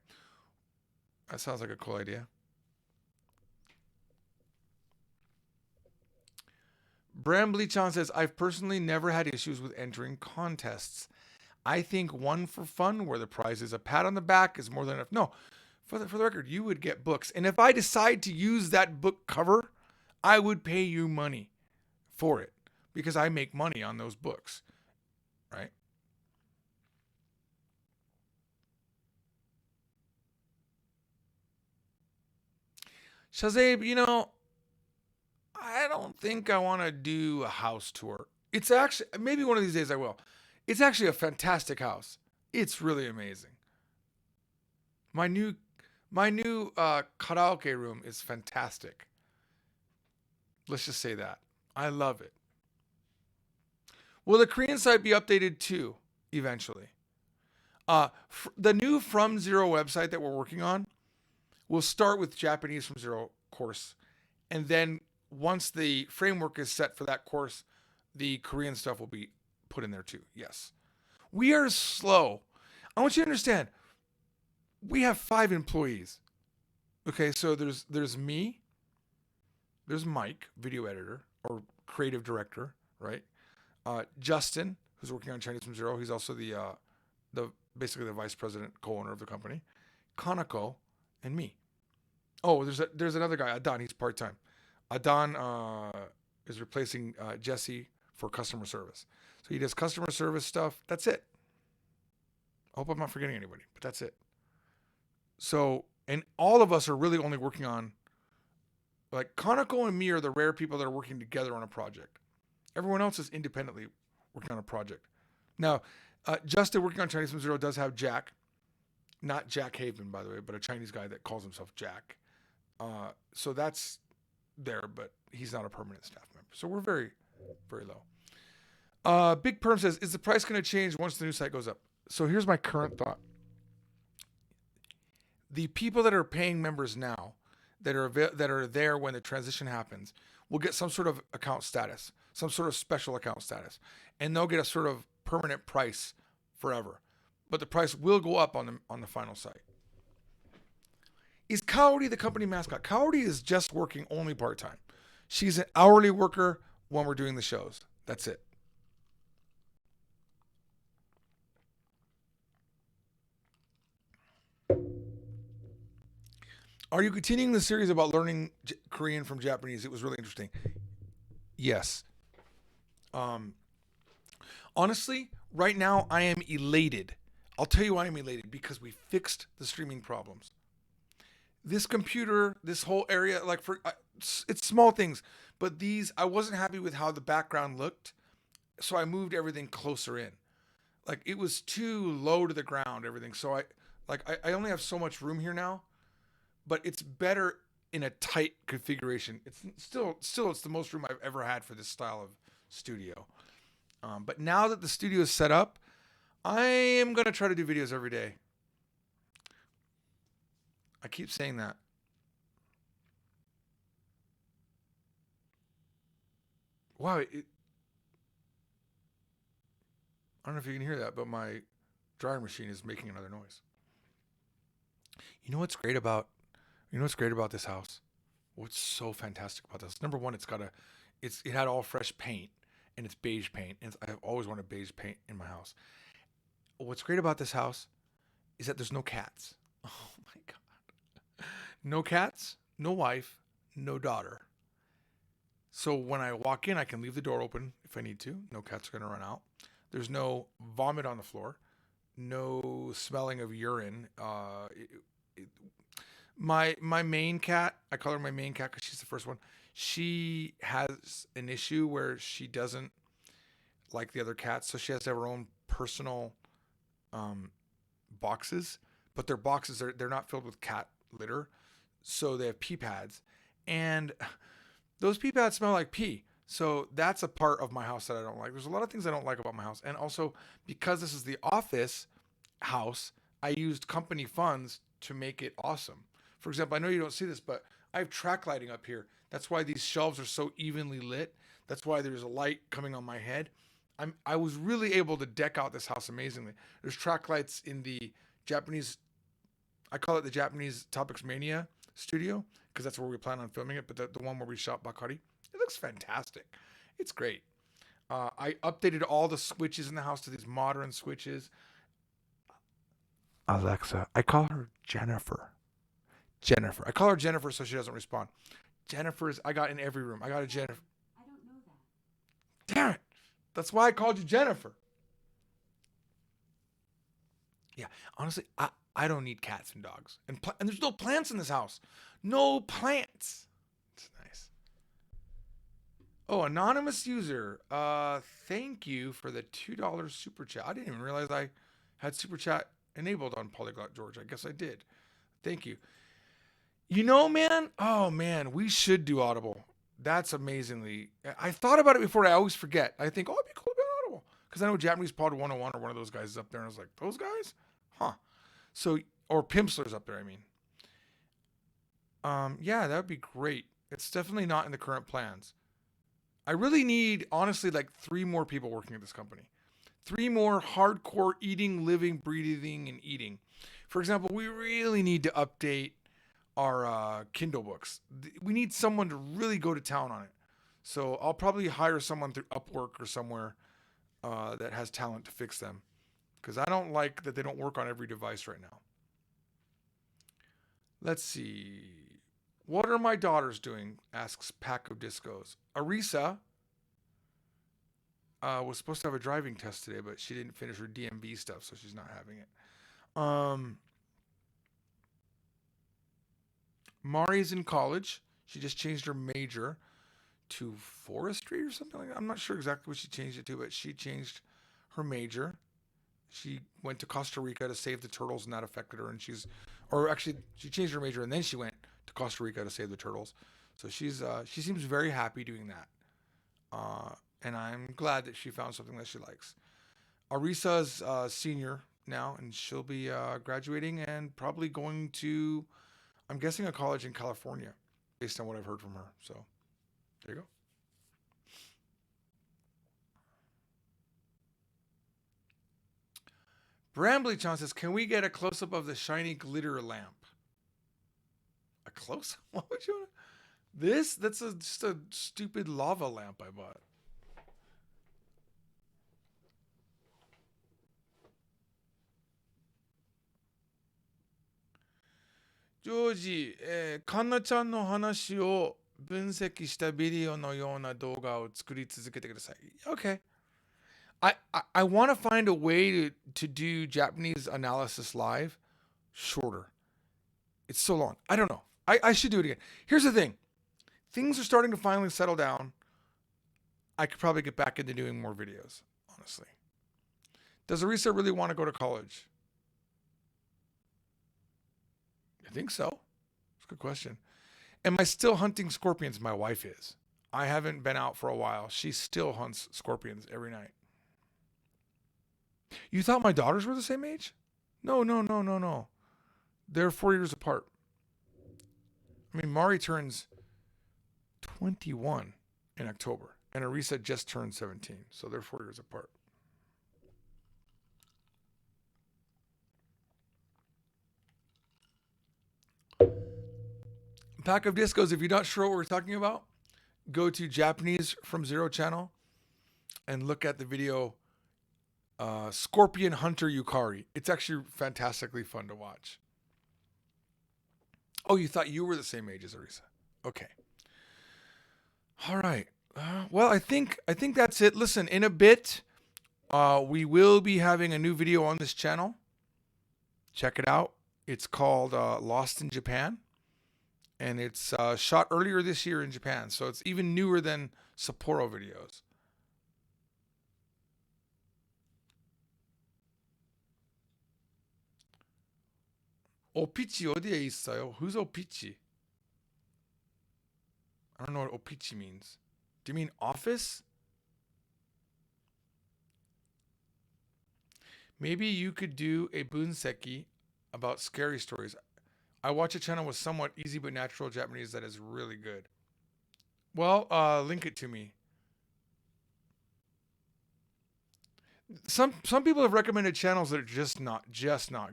A: That sounds like a cool idea. Brambly Chan says, I've personally never had issues with entering contests. I think one for fun where the prize is a pat on the back is more than enough. No, for the record, you would get books. And if I decide to use that book cover, I would pay you money for it because I make money on those books, right? Shazab, I don't think I want to do a house tour. It's actually, maybe one of these days I will. It's actually a fantastic house. It's really amazing. My new karaoke room is fantastic. Let's just say that. I love it. Will the Korean site be updated too eventually? The new From Zero website that we're working on will start with Japanese from Zero course. And then once the framework is set for that course, the Korean stuff will be put in there too. Yes. We are slow. I want you to understand, we have 5 employees. Okay, so there's me, there's Mike, video editor or creative director, right? Justin, who's working on Chinese from Zero. He's also the basically the vice president, co-owner of the company. Kanako, and me. Oh, there's another guy, Adon. He's part-time. Adon is replacing Jesse for customer service. So he does customer service stuff. That's it. I hope I'm not forgetting anybody, but that's it. So, and all of us are really only working on, like, Kanako and me are the rare people that are working together on a project. Everyone else is independently working on a project. Now, Justin working on Chinese from Zero does have Jack, not Jack Haven, by the way, but a Chinese guy that calls himself Jack. So that's there, but he's not a permanent staff member. So we're very, very low. Big Perm says, is the price going to change once the new site goes up? So here's my current thought. The people that are paying members now, that are there when the transition happens, will get some sort of account status, some sort of special account status, and they'll get a sort of permanent price forever. But the price will go up on the final site. Is Kaori the company mascot? Kaori is just working only part-time. She's an hourly worker when we're doing the shows. That's it. Are you continuing the series about learning Korean from Japanese? It was really interesting. Yes. Honestly, right now I am elated. I'll tell you why I'm elated, because we fixed the streaming problems. This computer, this whole area, like it's small things, but these I wasn't happy with how the background looked, so I moved everything closer in. Like it was too low to the ground, everything. So I only have so much room here now, but it's better in a tight configuration. It's still it's the most room I've ever had for this style of studio. But now that the studio is set up, I am gonna try to do videos every day. I keep saying that. Wow, I don't know if you can hear that, but my dryer machine is making another noise. You know what's great about you know what's great about this house? What's so fantastic about this? Number one, it had all fresh paint and it's beige paint, and I've always wanted beige paint in my house. What's great about this house is that there's no cats. Oh my god, no cats, no wife, no daughter. So when I walk in, I can leave the door open if I need to. No cats are gonna run out. There's no vomit on the floor. No smelling of urine. It, my main cat, I call her my main cat because she's the first one. She has an issue where she doesn't like the other cats, so she has to have her own personal um, boxes. But their boxes they're not filled with cat litter, so they have pee pads, and those pee pads smell like pee. So that's a part of my house that I don't like. There's a lot of things I don't like about my house, and also because this is the office house, I used company funds to make it awesome. For example, I know you don't see this, but I have track lighting up here. That's why these shelves are so evenly lit. That's why there's a light coming on my head. I was really able to deck out this house amazingly. There's track lights in the Japanese. I call it the Japanese Topics Mania studio because that's where we plan on filming it. But the one where we shot Bakari, it looks fantastic. It's great. I updated all the switches in the house to these modern switches. Alexa, I call her Jennifer. Jennifer. I call her Jennifer so she doesn't respond. Jennifer's, I got in every room. I got a Jennifer. I don't know that. Damn it. That's why I called you Jennifer. Yeah, honestly, I don't need cats and dogs. And there's no plants in this house. No plants. It's nice. Oh, anonymous user. Thank you for the $2 super chat. I didn't even realize I had super chat enabled on Polyglot George. I guess I did. Thank you. You know, man. Oh man, we should do Audible. That's amazingly. I thought about it before. I always forget. I think, oh, it'd be cool to be on Audible because I know Japanese Pod 101 or one of those guys is up there, and I was like, those guys, huh? So or Pimsler's up there. I mean, yeah, that would be great. It's definitely not in the current plans. I really need, honestly, like three more people working at this company. Three more hardcore eating, living, breathing, and eating. For example, we really need to update our Kindle books. We need someone to really go to town on it. So I'll probably hire someone through Upwork or somewhere that has talent to fix them. Because I don't like that they don't work on every device right now. Let's see. What are my daughters doing? Asks Pack of Discos. Arisa was supposed to have a driving test today, but she didn't finish her DMV stuff, so she's not having it. Um, Mari's in college. She just changed her major to forestry or something like that. I'm not sure exactly what she changed it to, but she changed her major. She went to Costa Rica to save the turtles, and that affected her. And or actually, she changed her major, and then she went to Costa Rica to save the turtles. So she seems very happy doing that, and I'm glad that she found something that she likes. Arisa's senior now, and she'll be graduating and probably going to, I'm guessing, a college in California, based on what I've heard from her. So there you go. Brambly Chan says, "Can we get a close up of the shiny glitter lamp?" A close up? What would you want? This? That's just a stupid lava lamp I bought. Georgie, カンナちゃんの話を分析したビデオのような動画を作り続けてください。Okay. I want to find a way to do Japanese analysis live shorter. It's so long. I don't know. I should do it again. Here's the thing. Things are starting to finally settle down. I could probably get back into doing more videos, honestly. Does Arisa really want to go to college? I think so. It's a good question. Am I still hunting scorpions? My wife is. I haven't been out for a while. She still hunts scorpions every night. You thought my daughters were the same age? No, no, no, no, no. They're 4 years apart. I mean, Mari turns 21 in October, and Arisa just turned 17, so they're 4 years apart. Pack of Discos, if you're not sure what we're talking about, go to Japanese from Zero channel and look at the video Scorpion Hunter Yukari. It's actually fantastically fun to watch. Oh, you thought you were the same age as Arisa. Okay. All right. Well, I think that's it. Listen, in a bit, we will be having a new video on this channel. Check it out. It's called Lost in Japan. And it's shot earlier this year in Japan. So it's even newer than Sapporo videos. Opichi 어디에 있어요? Who's Opichi? I don't know what Opichi means. Do you mean office? Maybe you could do a bunseki about scary stories. I watch a channel with somewhat easy but natural Japanese that is really good. Well, link it to me. Some people have recommended channels that are just not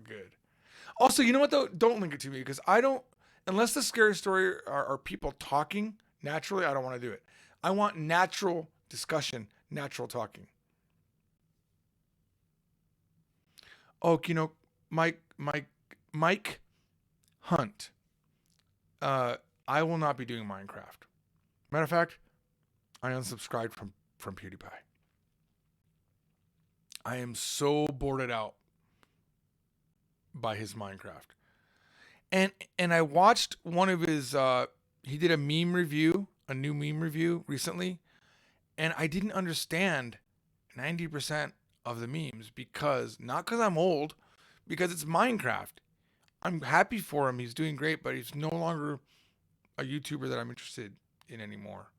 A: good. Also, you know what though? Don't link it to me because I don't. Unless the scary story are people talking naturally, I don't want to do it. I want natural discussion, natural talking. Oh, you know, Mike Hunt. I will not be doing Minecraft. Matter of fact, I unsubscribed from PewDiePie. I am so bored out by his Minecraft. And I watched one of his he did a meme review, a new meme review recently, and I didn't understand 90% of the memes because not because I'm old, because it's Minecraft. I'm happy for him. He's doing great, but he's no longer a YouTuber that I'm interested in anymore.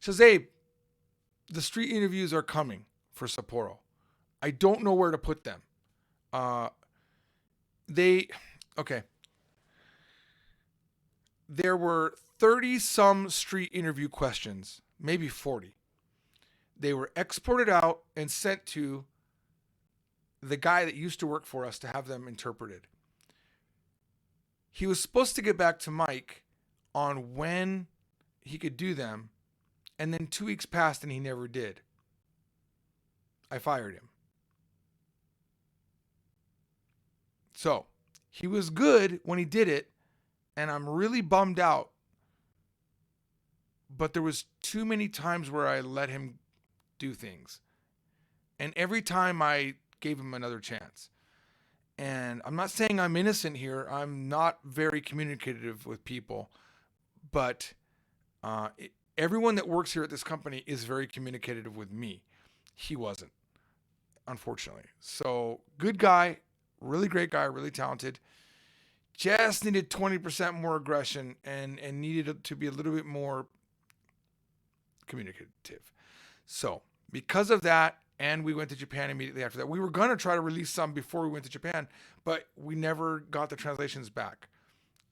A: Says, Abe, the street interviews are coming for Sapporo. I don't know where to put them. Okay. There were 30 some street interview questions, maybe 40. They were exported out and sent to the guy that used to work for us to have them interpreted. He was supposed to get back to Mike on when he could do them, and then 2 weeks passed and he never did. I fired him. So, he was good when he did it, and I'm really bummed out. But there was too many times where I let him do things. And every time I gave him another chance. And I'm not saying I'm innocent here. I'm not very communicative with people. But everyone that works here at this company is very communicative with me. He wasn't, unfortunately. So, good guy, really great guy, really talented. Just needed 20% more aggression and needed to be a little bit more communicative. So, because of that, and we went to Japan immediately after that. We were going to try to release some before we went to Japan, but we never got the translations back.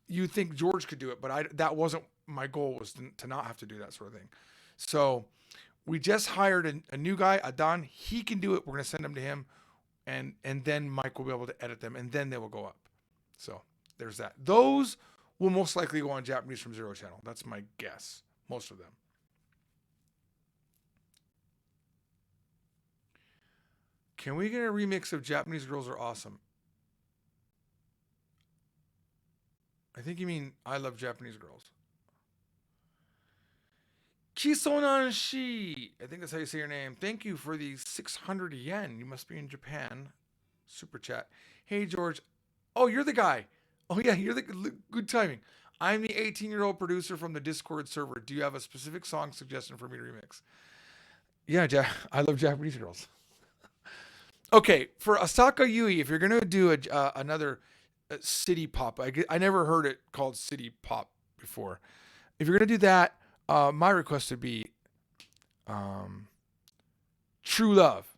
A: You'd think George could do it, but that wasn't my goal, was to not have to do that sort of thing. So we just hired a new guy, Adan. He can do it. We're going to send him to him, and then Mike will be able to edit them, and then they will go up. So there's that. Those will most likely go on Japanese from Zero channel. That's my guess. Most of them. Can we get a remix of Japanese Girls Are Awesome? I think you mean I Love Japanese Girls. Kisonanshi. I think that's how you say your name. Thank you for the 600 yen. You must be in Japan. Super chat. Hey, George. Oh, you're the guy. Oh yeah, you're the good timing. I'm the 18-year-old producer from the Discord server. Do you have a specific song suggestion for me to remix? Yeah, I love Japanese girls. Okay, for Asaka Yui, if you're gonna do another city pop, I never heard it called city pop before. If you're gonna do that, my request would be um, True Love.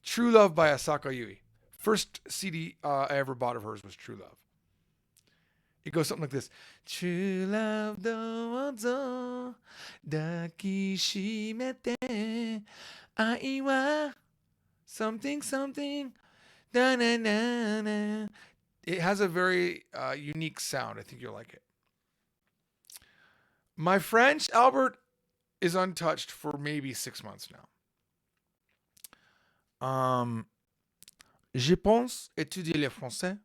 A: True Love by Asaka Yui. First CD I ever bought of hers was True Love. It goes something like this. True love dozo dakishimete ai wa something something da na na na. It has a very unique sound. I think you'll like it. My French, Albert, is untouched for maybe 6 months now. Je pense étudier le français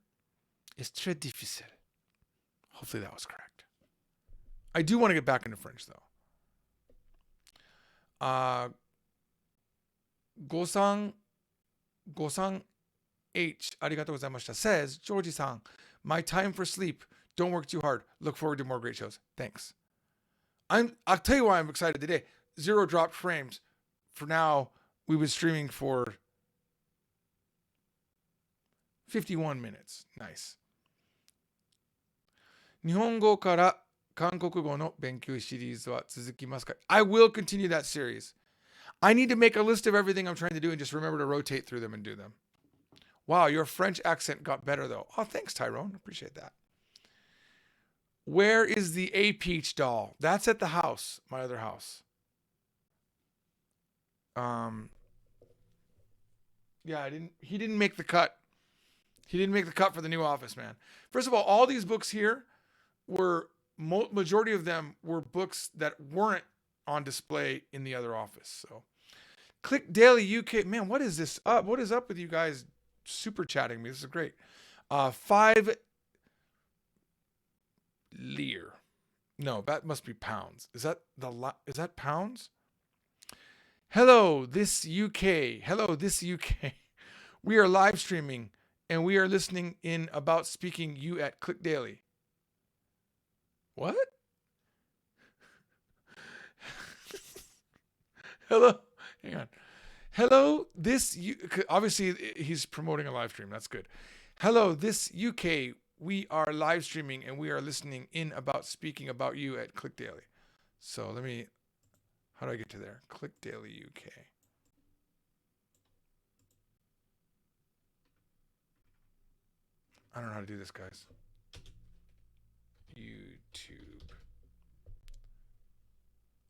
A: est très difficile. Hopefully that was correct. I do want to get back into French though. Gosan Gosan H. Arigatou gozaimashita says, Georgie-san, my time for sleep. Don't work too hard. Look forward to more great shows. Thanks. I'll tell you why I'm excited today. 0 dropped frames. For now, we've been streaming for 51 minutes. Nice. 日本語から韓国語の勉強シリーズは続きますか? I will continue that series. I need to make a list of everything I'm trying to do and just remember to rotate through them and do them. Wow, your French accent got better though. Oh, thanks, Tyrone. Appreciate that. Where is the A Peach doll? That's at the house, my other house. Yeah, he didn't make the cut. He didn't make the cut for the new office, man. First of all these books here were majority of them were books that weren't on display in the other office. So, Click Daily UK, man, what is this up? What is up with you guys super chatting me? This is great. 5 lire. No, that must be pounds. Is that pounds? Hello, this UK. Hello, this UK. We are live streaming and we are listening in about speaking you at Click Daily. What? Hello. Hang on. Hello, this obviously he's promoting a live stream. That's good. Hello, this UK. We are live streaming and we are listening in about speaking about you at Click Daily. So how do I get to there? Click Daily UK. I don't know how to do this, guys. YouTube.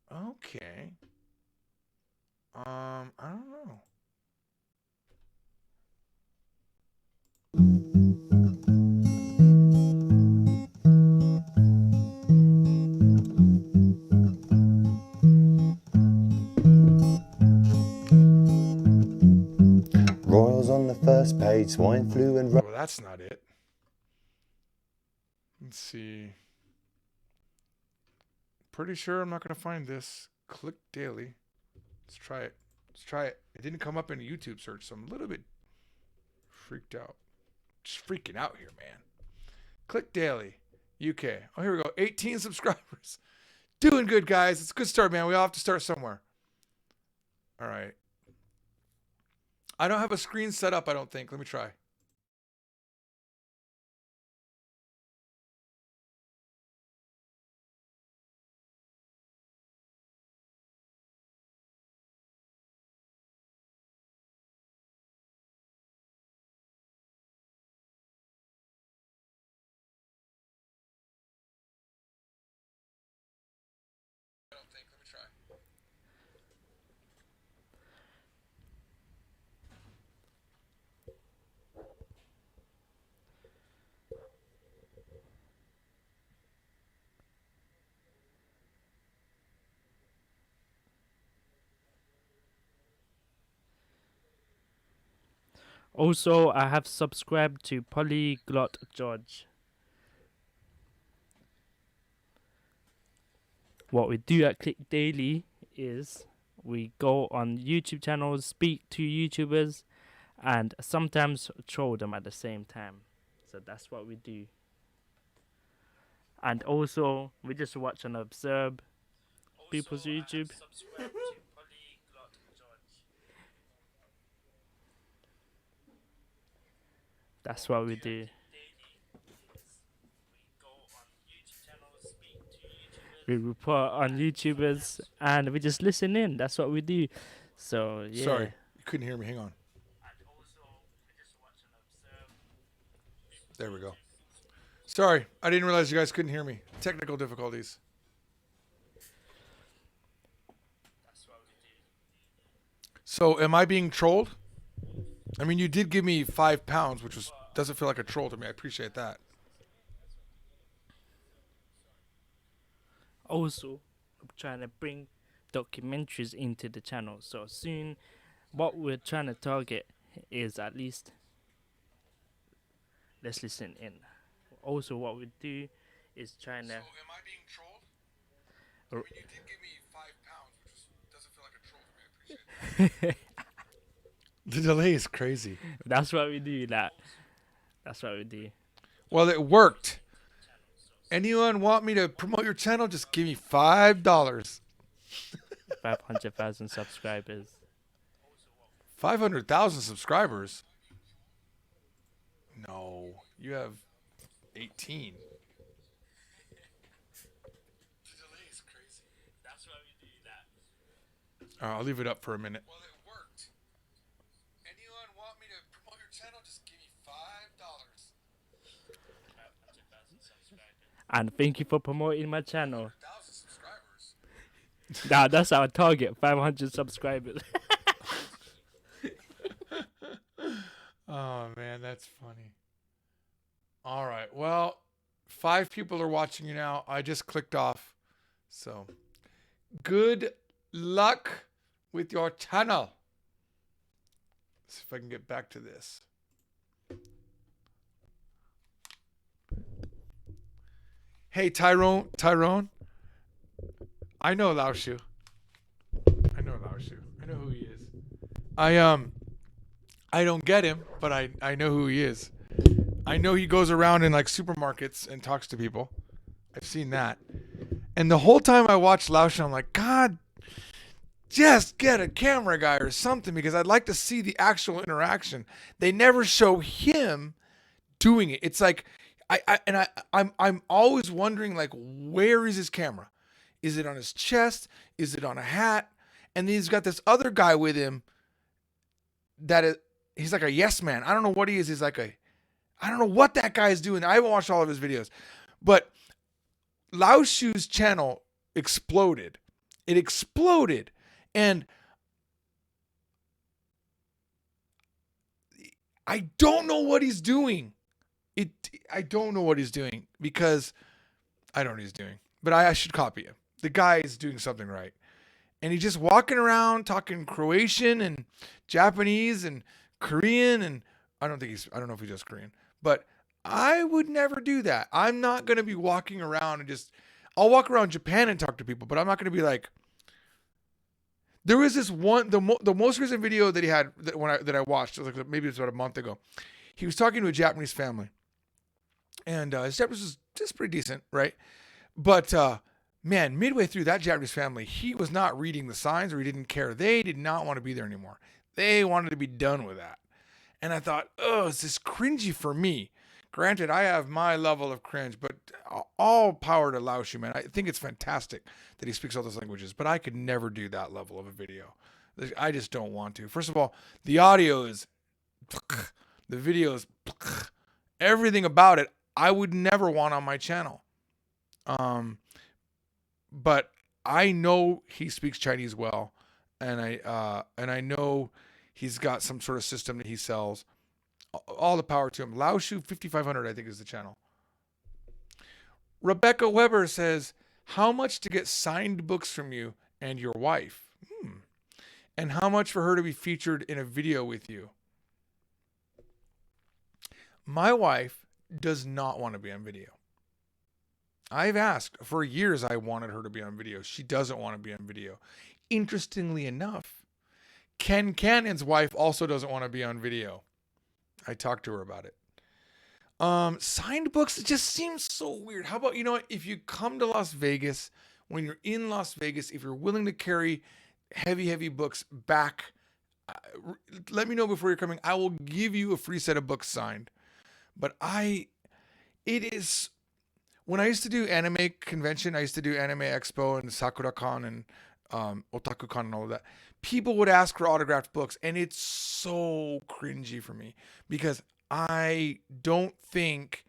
A: Okay. I don't know.
B: Royals on the first page, swine flu and...
A: Well, that's not it. Let's see. Pretty sure I'm not going to find this. Click Daily. Let's try it. It didn't come up in a YouTube search, so I'm a little bit freaked out. Just freaking out here, man. Click Daily. UK. Oh, here we go. 18 subscribers. Doing good, guys. It's a good start, man. We all have to start somewhere. All right. I don't have a screen set up, I don't think. Let me try.
C: Also, I have subscribed to Polyglot George. What we do at Click Daily is we go on YouTube channels, speak to YouTubers, and sometimes troll them at the same time. So that's what we do. And also, we just watch and observe people's YouTube. That's what we do. We report on YouTubers and we just listen in. That's what we do. So yeah.
A: Sorry, you couldn't hear me. Hang on. There we go. Sorry, I didn't realize you guys couldn't hear me. Technical difficulties. So, am I being trolled? I mean, you did give me £5, which doesn't feel like a troll to me. I appreciate that.
C: Also, I'm trying to bring documentaries into the channel. So soon, what we're trying to target is at least, let's listen in. Also, what we do is trying to.
A: So, am I being trolled? I mean, you did give me £5, which doesn't feel like a troll to me. I appreciate that. The delay is crazy.
C: That's what we do. That's what we do.
A: Well, it worked. Anyone want me to promote your channel? Just give me $5.
C: 500,000 subscribers.
A: 500,000 subscribers? No, you have 18. All right, I'll leave it up for a minute. Well, it worked. Anyone want me to promote your channel? Just give me $5.
C: And thank you for promoting my channel.
A: 1,000 subscribers.
C: Nah, that's our target. 500 subscribers.
A: Oh man, that's funny. All right, well, 5 people are watching you now. I just clicked off. So, good luck with your channel. Let's see if I can get back to this. Hey, Tyrone. I know Lao Shu. I know who he is. I don't get him, but I know who he is. I know he goes around in like supermarkets and talks to people. I've seen that. And the whole time I watched Lao Shu, I'm like, God, just get a camera guy or something, because I'd like to see the actual interaction. They never show him doing it. It's like I'm always wondering, like, where is his camera? Is it on his chest? Is it on a hat? And then he's got this other guy with him he's like a yes man. I don't know what he is. I don't know what that guy is doing. I haven't watched all of his videos, but Lao Shu's channel exploded. It exploded. And I don't know what he's doing. I don't know what he's doing, because I don't know what he's doing, but I should copy him. The guy is doing something right. And he's just walking around talking Croatian and Japanese and Korean, and I don't know if he does Korean, but I would never do that. I'm not going to be walking around and I'll walk around Japan and talk to people, but I'm not going to be like, there was this one, the most recent video that he had that I watched, it was like, maybe it was about a month ago. He was talking to a Japanese family, and his Japanese was just pretty decent, right? But man, midway through that Japanese family, he was not reading the signs, or he didn't care. They did not want to be there anymore. They wanted to be done with that. And I thought, oh, is this cringy for me? Granted, I have my level of cringe, but all power to Lao Shu, man. I think it's fantastic that he speaks all those languages, but I could never do that level of a video. I just don't want to. First of all, the audio is, the video is, everything about it, I would never want on my channel. But I know he speaks Chinese well, and I know he's got some sort of system that he sells. All the power to him. Lao Shu 5500, I think, is the channel. Rebecca Weber says, how much to get signed books from you and your wife? And how much for her to be featured in a video with you? My wife does not want to be on video. I've asked for years. I wanted her to be on video. She doesn't want to be on video. Interestingly enough, Ken Cannon's wife also doesn't want to be on video. I talked to her about it. Signed books, it just seems so weird. How about, you know what? If you come to Las Vegas, when you're in Las Vegas, if you're willing to carry heavy, heavy books back, uh, let me know before you're coming. I will give you a free set of books signed. But it is, when I used to do anime convention, I used to do Anime Expo and Sakura Con and Otaku Con and all of that. People would ask for autographed books, and it's so cringy for me because I don't think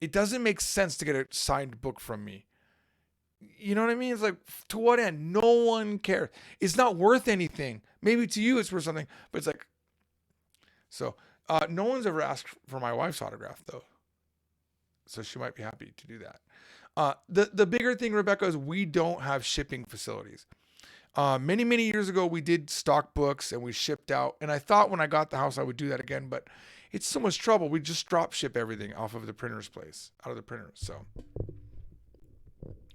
A: it doesn't make sense to get a signed book from me. You know what I mean? It's like, to what end? No one cares. It's not worth anything. Maybe to you it's worth something, but it's like, so no one's ever asked for my wife's autograph though. So she might be happy to do that. The bigger thing, Rebecca, is we don't have shipping facilities. Many years ago, we did stock books and we shipped out. And I thought when I got the house, I would do that again, but it's so much trouble. We just drop ship everything off of the printer's place, out of the printer. So,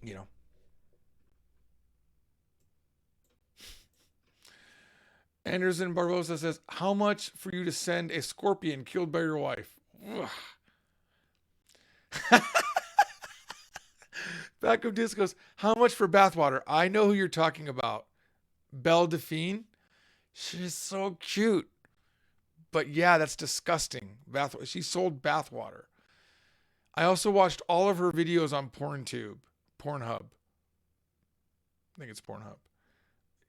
A: you know. Anderson Barbosa says, how much for you to send a scorpion killed by your wife? Back of Discos, how much for bathwater? I know who you're talking about. Belle Delphine. She's so cute. But yeah, that's disgusting. She sold bathwater. I also watched all of her videos on Pornhub. I think it's Pornhub.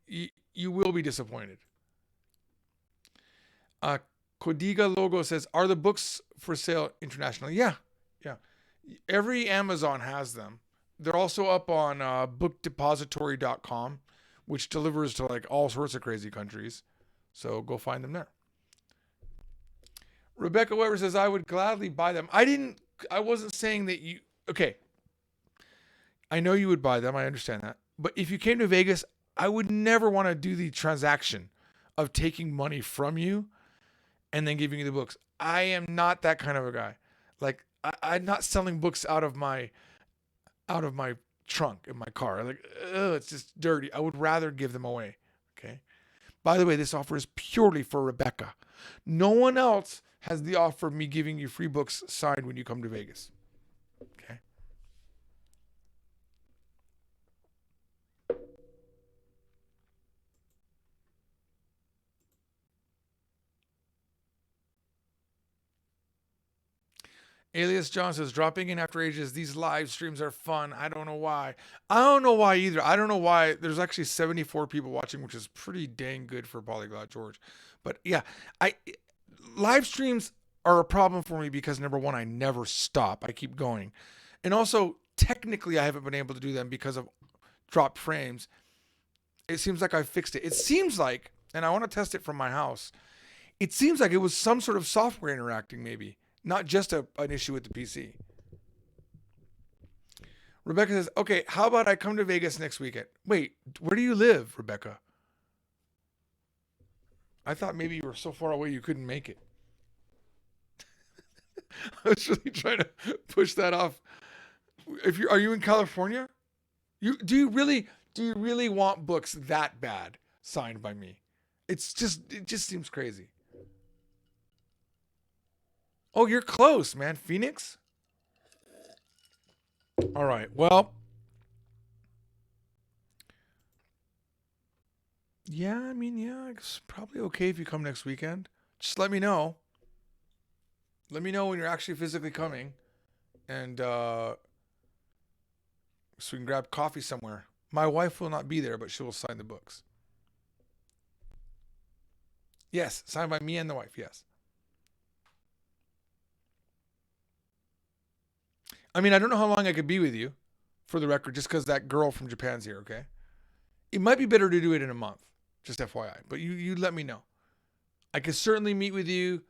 A: You will be disappointed. Codiga Logo says, are the books for sale internationally? Yeah. Every Amazon has them. They're also up on bookdepository.com, which delivers to like all sorts of crazy countries. So go find them there. Rebecca Weber says, I would gladly buy them. I wasn't saying that you, okay. I know you would buy them. I understand that. But if you came to Vegas, I would never want to do the transaction of taking money from you and then giving you the books. I am not that kind of a guy. Like, I'm not selling books out of my trunk in my car. Like, it's just dirty. I would rather give them away. Okay. By the way, this offer is purely for Rebecca. No one else has the offer of me giving you free books signed when you come to Vegas. Okay. Alias John says, dropping in after ages, these live streams are fun. I don't know why. I don't know why either. I don't know why. There's actually 74 people watching, which is pretty dang good for Polyglot George. But yeah, live streams are a problem for me because number one, I never stop. I keep going. And also, technically, I haven't been able to do them because of dropped frames. It seems like I fixed it. It seems like, and I want to test it from my house, it seems like it was some sort of software interacting maybe. Not just an issue with the PC. Rebecca says, okay, how about I come to Vegas next weekend? Wait, where do you live, Rebecca? I thought maybe you were so far away you couldn't make it. I was really trying to push that off. Are you in California? Do you really want books that bad signed by me? It just seems crazy. Oh, you're close, man. Phoenix? All right. Well, yeah, I mean, yeah, it's probably okay if you come next weekend. Just let me know. Let me know when you're actually physically coming. And so we can grab coffee somewhere. My wife will not be there, but she will sign the books. Yes, signed by me and the wife, yes. I mean, I don't know how long I could be with you, for the record, just because that girl from Japan's here, okay? It might be better to do it in a month, just FYI. But you let me know. I could certainly meet with you,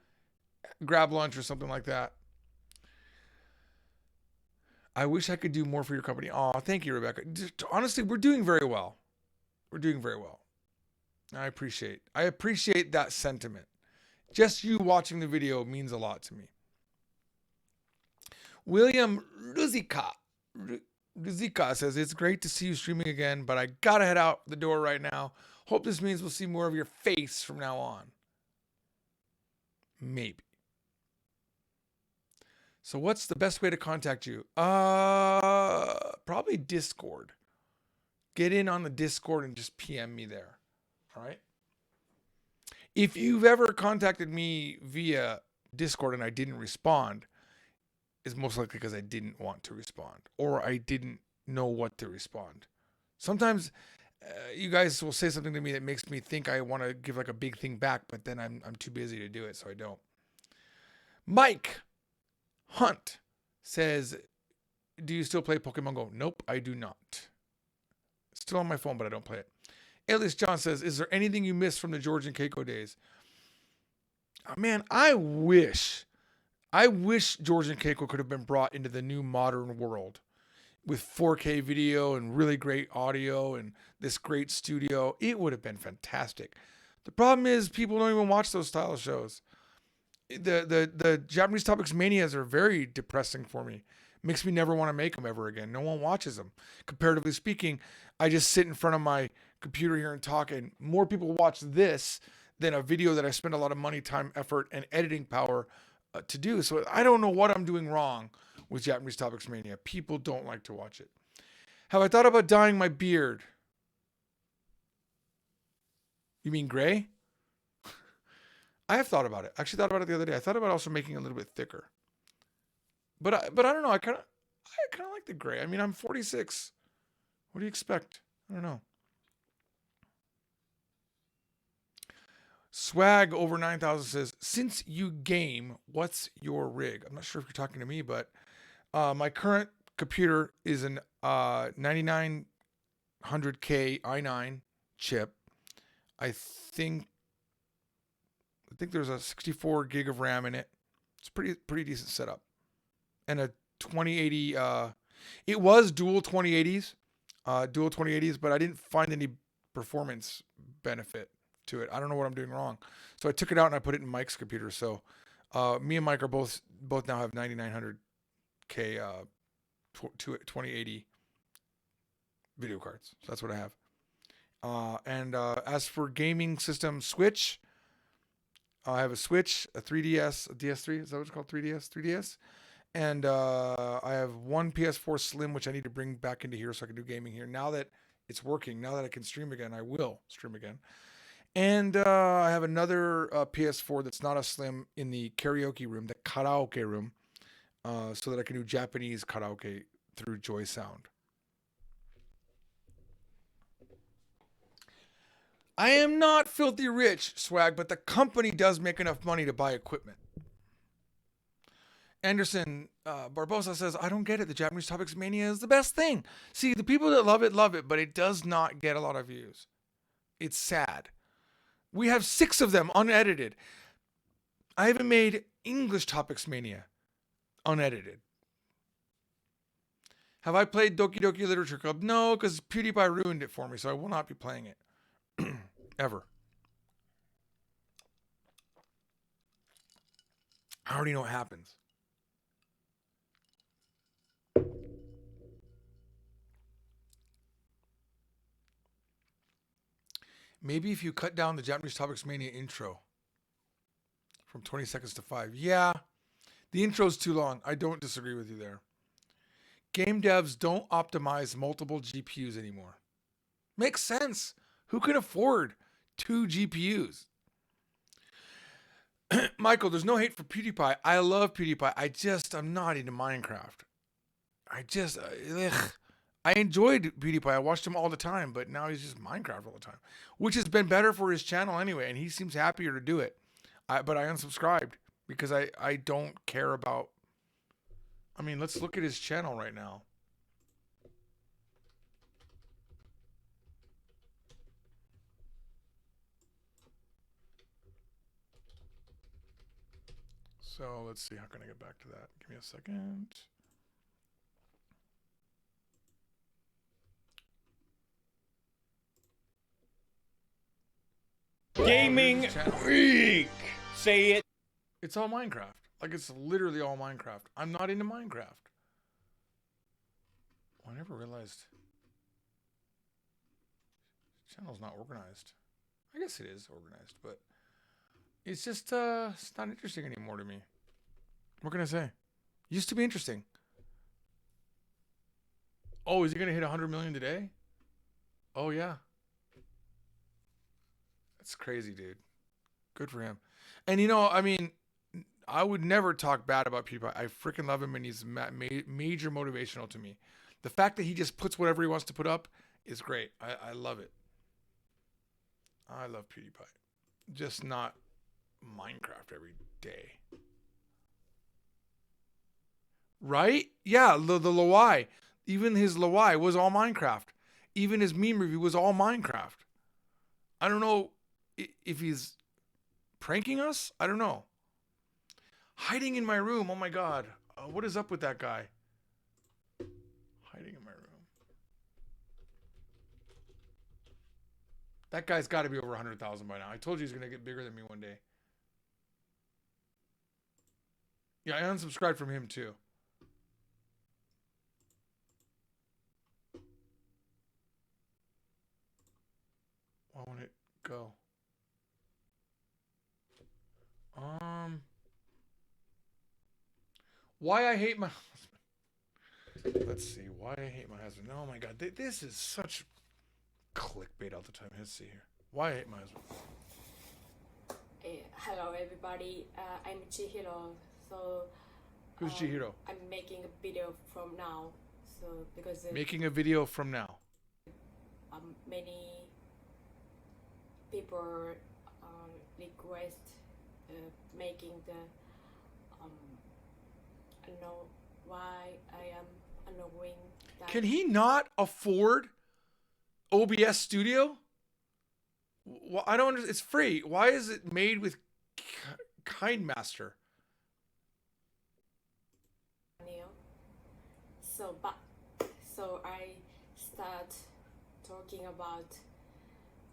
A: grab lunch or something like that. I wish I could do more for your company. Oh, thank you, Rebecca. Honestly, we're doing very well. We're doing very well. I appreciate that sentiment. Just you watching the video means a lot to me. William Ruzika says, it's great to see you streaming again, but I gotta head out the door right now. Hope this means we'll see more of your face from now on. Maybe. So what's the best way to contact you? Probably Discord. Get in on the Discord and just PM me there. All right. If you've ever contacted me via Discord and I didn't respond, it's most likely because I didn't want to respond or I didn't know what to respond. Sometimes you guys will say something to me that makes me think I want to give like a big thing back, but then I'm too busy to do it, so I don't. Mike Hunt says, do you still play Pokemon Go? Nope, I do not. Still on my phone, but I don't play it. Alias John says, is there anything you missed from the George and Keiko days? Oh, man, I wish George and Keiko could have been brought into the new modern world with 4K video and really great audio and this great studio. It would have been fantastic. The problem is people don't even watch those style shows. The Japanese Topics Manias are very depressing for me. Makes me never want to make them ever again. No one watches them. Comparatively speaking, I just sit in front of my computer here and talk, and more people watch this than a video that I spend a lot of money, time, effort, and editing power to do. So I don't know what I'm doing wrong with Japanese Topics Mania. People don't like to watch it. Have I thought about dyeing my beard? You mean gray? I have thought about it. I actually thought about it the other day. I thought about also making it a little bit thicker. But I don't know. I kind of like the gray. I mean, I'm 46. What do you expect? I don't know. Swag over 9,000 says, since you game, what's your rig? I'm not sure if you're talking to me, but my current computer is an 9900K i9 chip. I think there's a 64 gig of RAM in it. It's pretty decent setup. And a 2080. It was dual 2080s, but I didn't find any performance benefit to it. I don't know what I'm doing wrong. So I took it out and I put it in Mike's computer. So me and Mike are both now have 9900K 2080 video cards. So that's what I have. And as for gaming system, Switch, I have a Switch, a 3DS, a DS3. Is that what it's called? 3DS? And I have one PS4 Slim, which I need to bring back into here so I can do gaming here. Now that it's working, now that I can stream again, I will stream again. And I have another PS4 that's not a Slim in the karaoke room, the karaoke room, so that I can do Japanese karaoke through Joy Sound. I am not filthy rich, Swag, but the company does make enough money to buy equipment. Anderson Barbosa says, I don't get it. The Japanese Topics Mania is the best thing. See, the people that love it, but it does not get a lot of views. It's sad. We have 6 of them unedited. I haven't made English Topics Mania unedited. Have I played Doki Doki Literature Club? No, because PewDiePie ruined it for me, so I will not be playing it. Ever. I already know what happens. Maybe if you cut down the Japanese Topics Mania intro from 20 seconds to 5. Yeah, the intro's too long. I don't disagree with you there. Game devs don't optimize multiple GPUs anymore. Makes sense. Who can afford 2 GPUs? Michael, there's no hate for PewDiePie. I love PewDiePie. I'm not into Minecraft. I enjoyed PewDiePie. I watched him all the time, but now he's just Minecraft all the time, which has been better for his channel anyway, and he seems happier to do it. But I unsubscribed because I don't care about... I mean, let's look at his channel right now. So let's see. How can I get back to that? Give me a second.
D: Gaming Freak. Say it.
A: It's all Minecraft. Like, it's literally all Minecraft. I'm not into Minecraft. Well, I never realized the channel's not organized. I guess it is organized, but it's just it's not interesting anymore to me. What can I say? Used to be interesting. Oh, is he gonna hit 100 million today? Oh yeah. That's crazy, dude. Good for him. And I mean, I would never talk bad about PewDiePie. I freaking love him, and he's major motivational to me. The fact that he just puts whatever he wants to put up is great. I love it. I love PewDiePie. Just not Minecraft every day. Right? Yeah, the Lowai. Even his Lowai was all Minecraft. Even his meme review was all Minecraft. I don't know if he's pranking us. I don't know. Hiding in my room. Oh my God. What is up with that guy? Hiding in my room. That guy's got to be over 100,000 by now. I told you he's going to get bigger than me one day. Yeah, I unsubscribed from him too. Why won't it go? Why I hate my husband. Let's see. Why I hate my husband. Oh my God. This is such clickbait all the time. Let's see here. Why I hate my husband.
E: Hello everybody, I'm Chihiro. So
A: Who's Chihiro?
E: I'm making a video from now. So because
A: Making a video from now.
E: many people request making the I don't know why I am annoying. That
A: Can he not afford OBS Studio? Well, I don't understand. It's free. Why is it made with KindMaster?
E: So I start talking about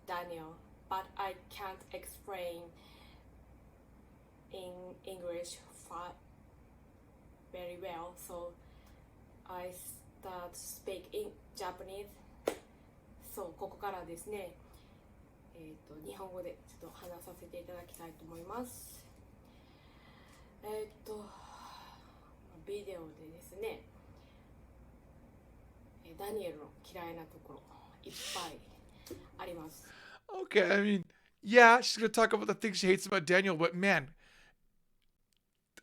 E: Daniel, but I can't explain in English very well. So I start speak in Japanese. そうここからですね。日本語でちょっと話させていただきたいと思います。ビデオでですね、ダニエルの嫌いなところいっぱいあります。
A: Okay, I mean, yeah, she's gonna talk about the things she hates about Daniel, but man,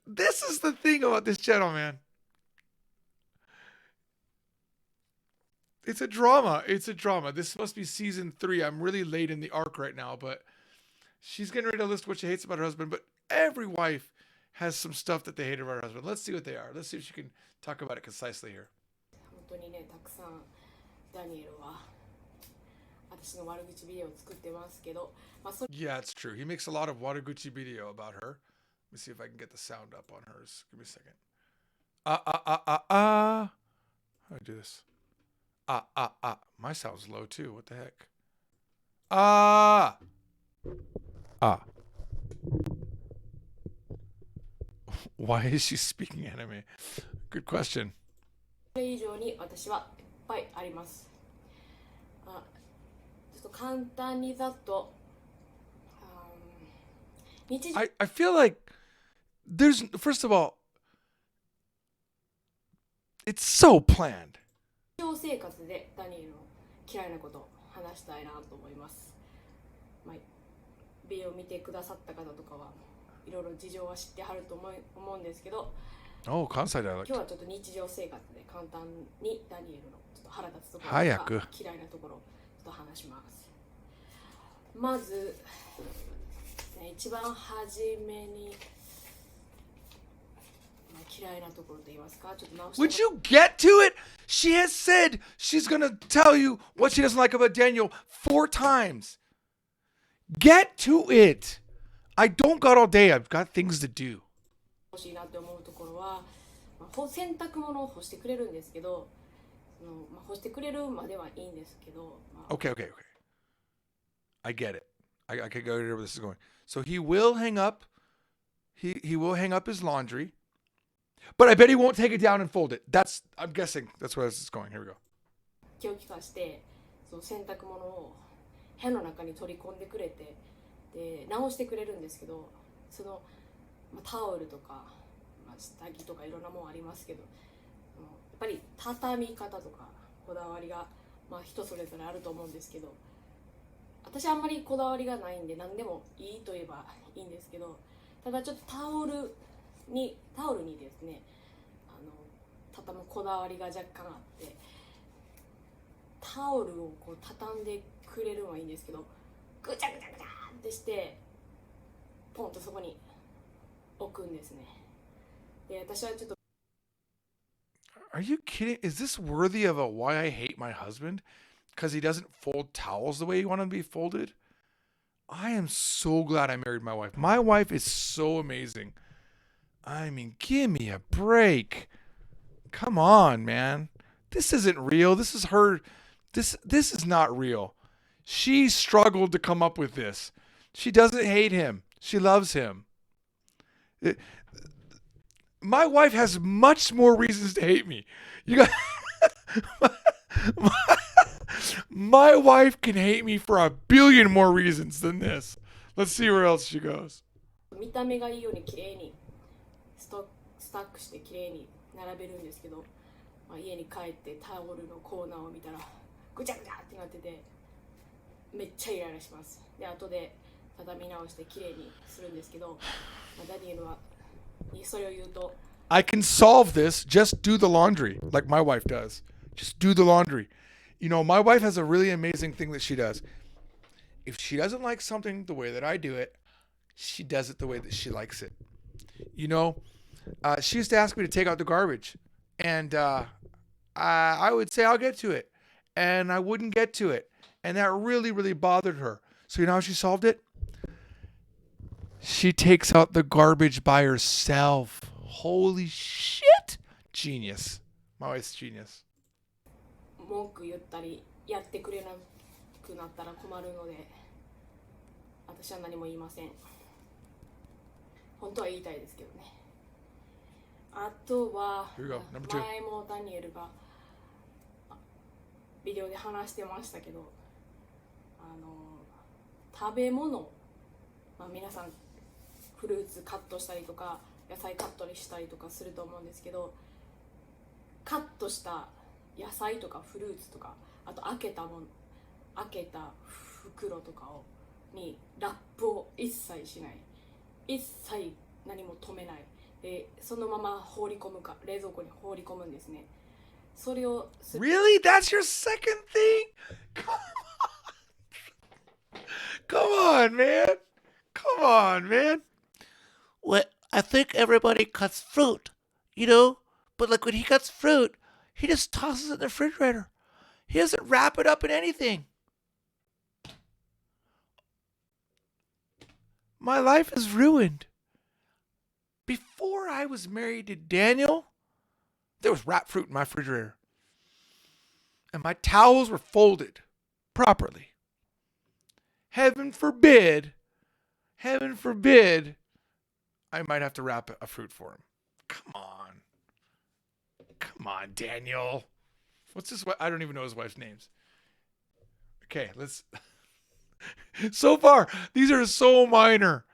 A: this is the thing about this channel, man. It's a drama. It's a drama. This must be season 3. I'm really late in the arc right now, but she's getting ready to list what she hates about her husband. But every wife has some stuff that they hate about her husband. Let's see what they are. Let's see if she can talk about it concisely here.
E: 本当にね、たくさんダニエルは私の悪口ビデオを作ってますけど、
A: Yeah, it's true. He makes a lot of Wataguchi video about her. Let me see if I can get the sound up on hers. Give me a second. How do I do this? My sound's low too. What the heck? Why is she speaking anime? Good question.
E: それ以上に私はいっぱいあります。ちょっと簡単にざっと、日常
A: I feel like there's, first of all, it's so planned.
E: 生活でダニエルの嫌いなことを話したいなと思います。ビデオを見てくださった方とかはいろいろ事情は知ってはると思うんですけど、
A: Oh, Kansai
E: 今
A: dialect.
E: 日はちょっと日常生活で簡単にダニエルのちょっと腹立つところと
A: 早く
E: か嫌いなところをちょっと話します。まず、一番初めに嫌いなところと言いますか、ちょっと直して
A: Would you get to it? She has said she's going to tell you what she doesn't like about Daniel 4 times. Get to it. I don't got all day. I've got things to do.
E: 欲しいなって思うところは、洗濯物を干してくれるんですけど、干してくれるまではいいんですけど、
A: Okay. I get it. I can go to where this is going. So he will hang up. He will hang up his laundry. But I bet he won't take it down and fold it. I'm guessing that's where this is going. Here we go.
E: 気を利かしてその洗濯物を部屋の中に取り込んでくれて、で直してくれるんですけど、その、タオルとか、下着とかいろんなもんありますけど、やっぱり畳み方とかこだわりが、人それぞれあると思うんですけど、私はあんまりこだわりがないんで何でもいいと言えばいいんですけど、ただちょっとタオルにですね、畳むこだわりが若干あって、タオルをこう畳んでくれるのはいいんですけど、ぐちゃぐちゃぐちゃってしてポンとそこに置くんですね。で、私はちょっと
A: Are you kidding? Is this worthy of a why I hate my husband? Because he doesn't fold towels the way you want them to be folded? I am so glad I married my wife. My wife is so amazing. I mean, give me a break. Come on, man. This isn't real. This is her. This is not real. She struggled to come up with this. She doesn't hate him. She loves him. My wife has much more reasons to hate me. You got my wife can hate me for a billion more reasons than this. Let's see where else she goes.
E: 見た目がいいように綺麗にスタックして綺麗に並べるんですけど、家に帰ってタオルのコーナーを見たらぐちゃぐちゃってなってて、めっちゃイライラします。で、後で畳み直して綺麗にするんですけど、ダニエルにそれを言うと、
A: I can solve this. Just do the laundry like my wife does. Just do the laundry. You know, my wife has a really amazing thing that she does. If she doesn't like something the way that I do it, she does it the way that she likes it. You know, she used to ask me to take out the garbage, and I would say I'll get to it, and I wouldn't get to it, and that really, really bothered her. So you know how she solved it? She takes out the garbage by herself. Holy shit! Genius. My wife's genius.
E: 文句言ったりやってくれなくなったら困るので、私は何も言いません。本当は言いたいですけどね。あとは
A: Here we go. Number two.
E: 前もダニエルがビデオで話してましたけど、食べ物、皆さんフルーツカットしたりとか野菜カットしたりとかすると思うんですけど、カットした野菜とかフルーツとか、あと開けた袋とかにラップを一切しない、一切何も止めないで、そのまま放り込むか冷蔵庫に放り込むんですね。それを
A: Really? That's your second thing? Come on, man. Come on, man.
F: Well, I think everybody cuts fruit, you know? But like when he cuts fruit, he just tosses it in the refrigerator. He doesn't wrap it up in anything.
A: My life is ruined. Before I was married to Daniel, there was wrapped fruit in my refrigerator. And my towels were folded properly. Heaven forbid, I might have to wrap a fruit for him. Come on, Daniel. What's his wife? I don't even know his wife's names. Okay, let's. So far, these are so minor.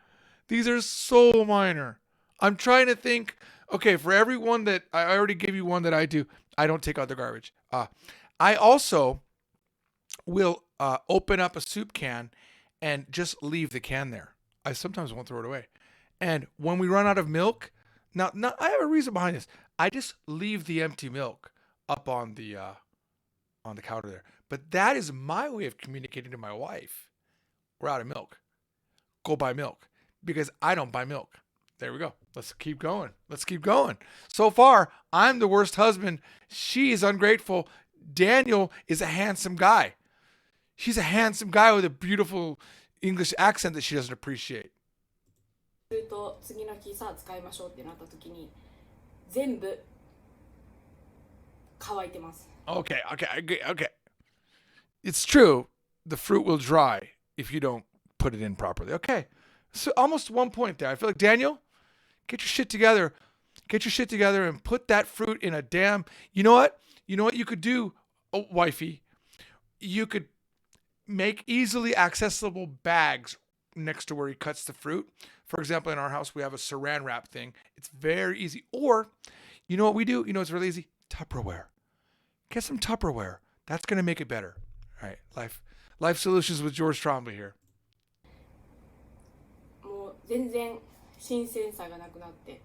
A: I'm trying to think. Okay, for everyone that I already gave you one that I do, I don't take out the garbage. I also will open up a soup can and just leave the can there. I sometimes won't throw it away. And when we run out of milk, now I have a reason behind this. I just leave the empty milk up on the counter there. But that is my way of communicating to my wife. We're out of milk. Go buy milk. Because I don't buy milk. There we go. Let's keep going. So far, I'm the worst husband. She is ungrateful. Daniel is a handsome guy. She's a handsome guy with a beautiful English accent that she doesn't appreciate.
E: すると次の日さあ使いましょうってなった時に全部乾いてます。
A: Okay. It's true. The fruit will dry if you don't put it in properly. Okay. So almost 1 point there. I feel like, Daniel, get your shit together. And put that fruit in a damn... You know what you could do, wifey? You could make easily accessible bags next to where he cuts the fruit For example, in our house, we have a saran wrap thing. It's very easy. Or, you know what we do? You know it's really easy? Tupperware. Get some Tupperware. That's going to make it better. All right, life solutions with George Trombley here.
E: もう全然新鮮さがなくなって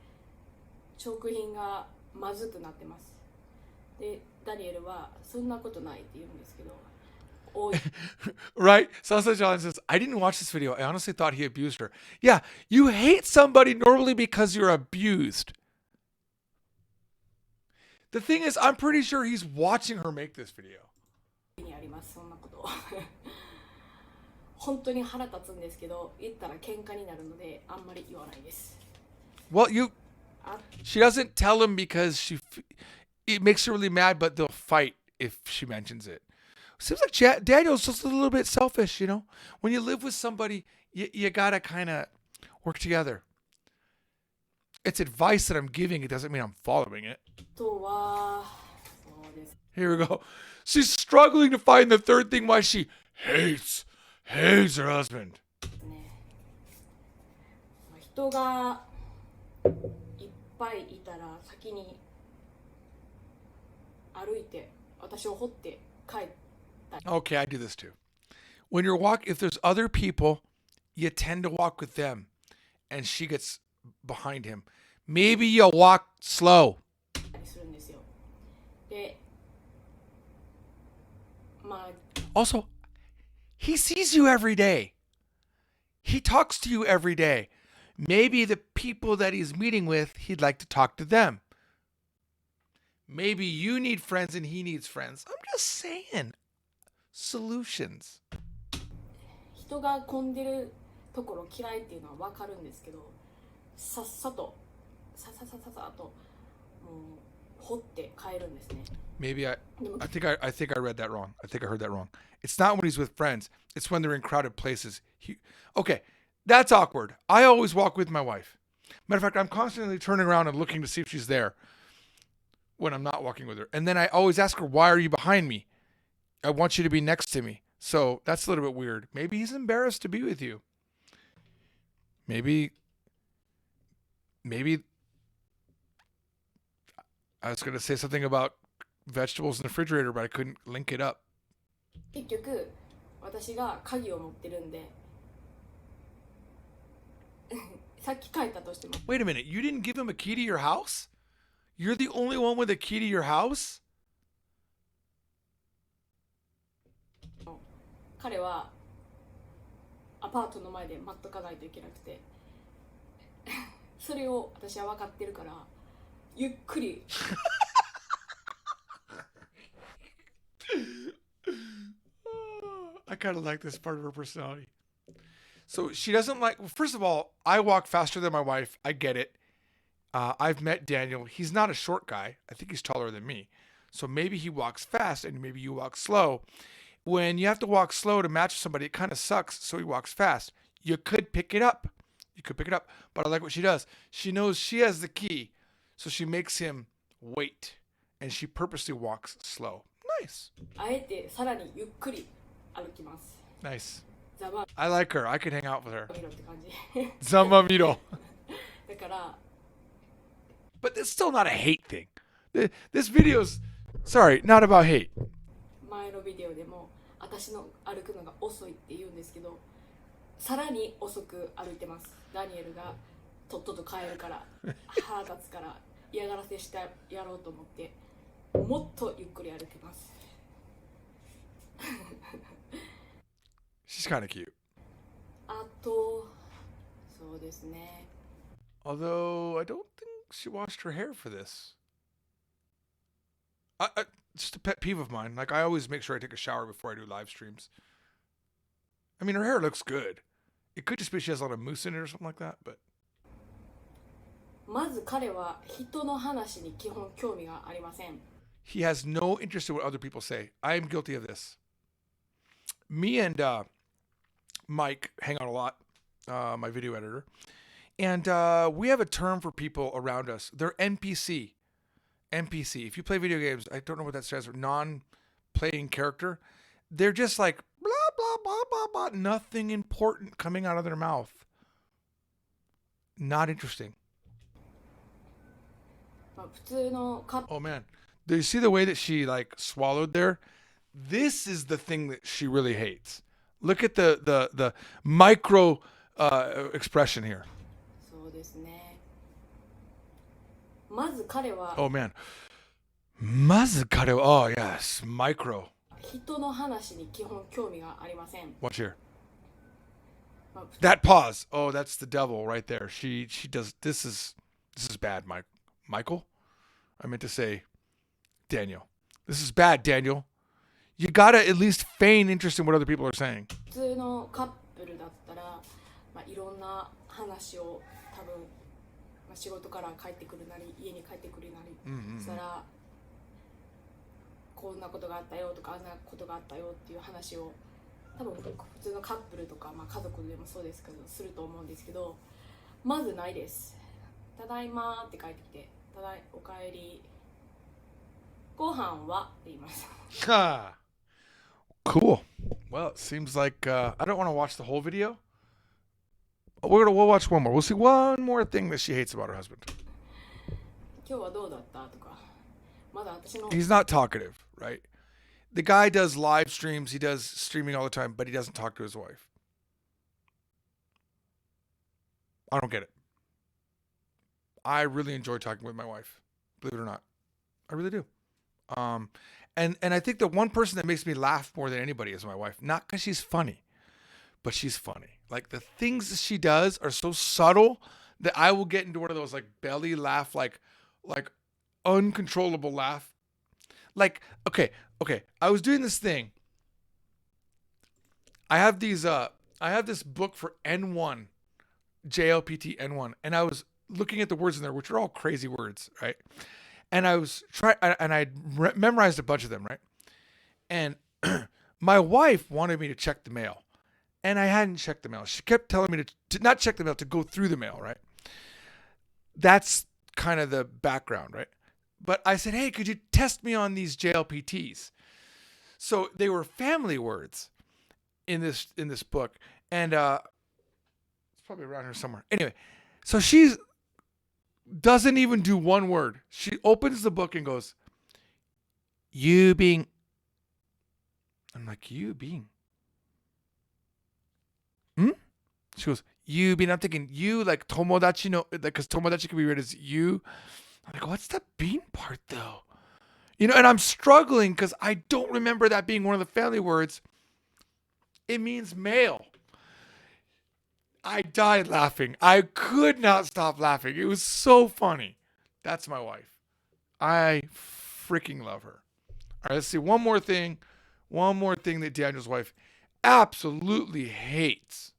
E: 食品がまずくなってます。で、ダニエルはそんなことないって言うんですけど、多い
A: Right? Salsa John says, I didn't watch this video. I honestly thought he abused her. Yeah, you hate somebody normally because you're abused. The thing is, I'm pretty sure he's watching her make this video.
E: にあります、そんなこと。本当に腹立つんですけど、言ったら喧嘩になるのであんまり言わないです。
A: Well,
E: あ、
A: she doesn't tell him because it makes her really mad, but they'll fight if she mentions it. Seems like Daniel's just a little bit selfish, you know? When you live with somebody, you gotta kind of work together. It's advice that I'm giving. It doesn't mean I'm following it.
E: とは、そうです
A: Here we go. She's struggling to find the third thing why she hates her husband.
E: ね。人がいっぱいいたら先に歩いて私を掘って帰ったり。
A: Okay, I do this too. When if there's other people, you tend to walk with them, and she gets behind him. Maybe you walk slow.
E: するんですよ。で、まあ
A: Also, he sees you every day. He talks to you every day. Maybe the people that he's meeting with, he'd like to talk to them. Maybe you need friends and he needs friends. I'm just saying. Solutions.
E: 人が混んでるところ嫌いっていうのは分かるんですけど、さっさともう掘って帰るんですね。
A: Maybe I think I read that wrong. I think I heard that wrong. It's not when he's with friends. It's when they're in crowded places. Okay, that's awkward. I always walk with my wife. Matter of fact, I'm constantly turning around and looking to see if she's there when I'm not walking with her. And then I always ask her, why are you behind me? I want you to be next to me. So that's a little bit weird. Maybe he's embarrassed to be with you. Maybe I was going to say something about vegetables in the refrigerator, but I couldn't link it up.
E: 結局私が鍵を持ってるんでさっき帰ったとしても
A: Wait a minute. You didn't give him a key to your house? You're the only one with a key to your house?
E: 彼はアパートの前で待っとかないといけなくてそれを私は分かってるからゆっくり
A: I kind of like this part of her personality. So she doesn't like, well, first of all, I walk faster than my wife. I get it. I've met Daniel. He's not a short guy. I think he's taller than me. So maybe he walks fast and maybe you walk slow. When you have to walk slow to match somebody, it kind of sucks. So he walks fast. You could pick it up. But I like what she does. She knows she has the key. So she makes him wait. And she purposely walks slow. Nice.
E: あえてさらにゆっくり歩きます
A: Nice.
E: ざま
A: I like her. I could hang out with her.
E: みろって感じ
A: Zamamiro.
E: だから
A: But it's still not a hate thing. This video's, sorry, not about hate.
E: 前のビデオでも私の歩くのが遅いって言うんですけどさらに遅く歩いてますダニエルがとっとと帰るから腹立つから嫌がらせしてやろうと思ってもっとゆっくり歩きます
A: She's kind of cute.
E: あとそうですね
A: Although I don't think she washed her hair for this. Just a pet peeve of mine. Like, I always make sure I take a shower before I do live streams. I mean, her hair looks good. It could just be she has a lot of mousse in it or something like that, but
E: まず彼は人の話に基本興味がありません
A: he has no interest in what other people say. I am guilty of this. Me and Mike hang out a lot, my video editor. And we have a term for people around us. They're NPC. NPC. If you play video games, I don't know what that stands for. Non-playing character. They're just like, blah, blah, blah, blah, blah. Nothing important coming out of their mouth. not interesting.
E: まあ、普通のカップ
A: Oh man, do you see the way that she like swallowed there? This is the thing that she really hates. Look at the micro expression here.
E: そうですね。まず彼は
A: Oh man, まず彼は oh yes, micro.
E: 人の話に基本興味がありません。
A: Watch here.
E: まあ、
A: That pause. Oh, that's the devil right there. She does this is bad, Michael. I meant to say Daniel. This is bad, Daniel. You gotta at least feign interest in what other people are saying.
E: 普通のカップルだったら、まあ、いろんな話を多分、まあ、仕事から帰ってくるなり家に帰ってくるなり、そしたらこんなことがあったよとかあんなことがあったよっていう話を多分普通のカップルとか、まあ、家族でもそうですけどすると思うんですけど、まずないです。ただいまって帰ってきて、ただいおかえり、ご飯はって言います。
A: Ah, cool. Well, it seems like I don't want to watch the whole video. We'll watch one more. We'll see one more thing that she hates about her husband.
E: 今日はどうだったとか、まだ私の
A: He's not talkative, right? The guy does live streams. He does streaming all the time, but he doesn't talk to his wife. I don't get it. I really enjoy talking with my wife, believe it or not. I really do. And I think the one person that makes me laugh more than anybody is my wife. Not because she's funny, but she's funny. Like the things that she does are so subtle that I will get into one of those like belly laugh, like uncontrollable laugh. Like, okay. I was doing this thing. I have this book for N1, JLPT N1, and I was looking at the words in there, which are all crazy words, right? And I was memorized a bunch of them, right? And my wife wanted me to check the mail, and I hadn't checked the mail. She kept telling me to not check the mail, to go through the mail, right? That's kind of the background, right? But I said, hey, could you test me on these JLPTs? So they were family words in this book, and it's probably around here somewhere. Anyway, so she doesn't even do one word. She opens the book and goes, "You being." I'm like, "You being." She goes, "You being." I'm thinking, "You," like tomodachi no, because tomodachi can be read as you. I'm like, what's the bean part though? And I'm struggling because I don't remember that being one of the family words. It means male. I died laughing. I could not stop laughing. It was so funny. That's my wife. I freaking love her. All right, let's see. One more thing that Daniel's wife absolutely hates.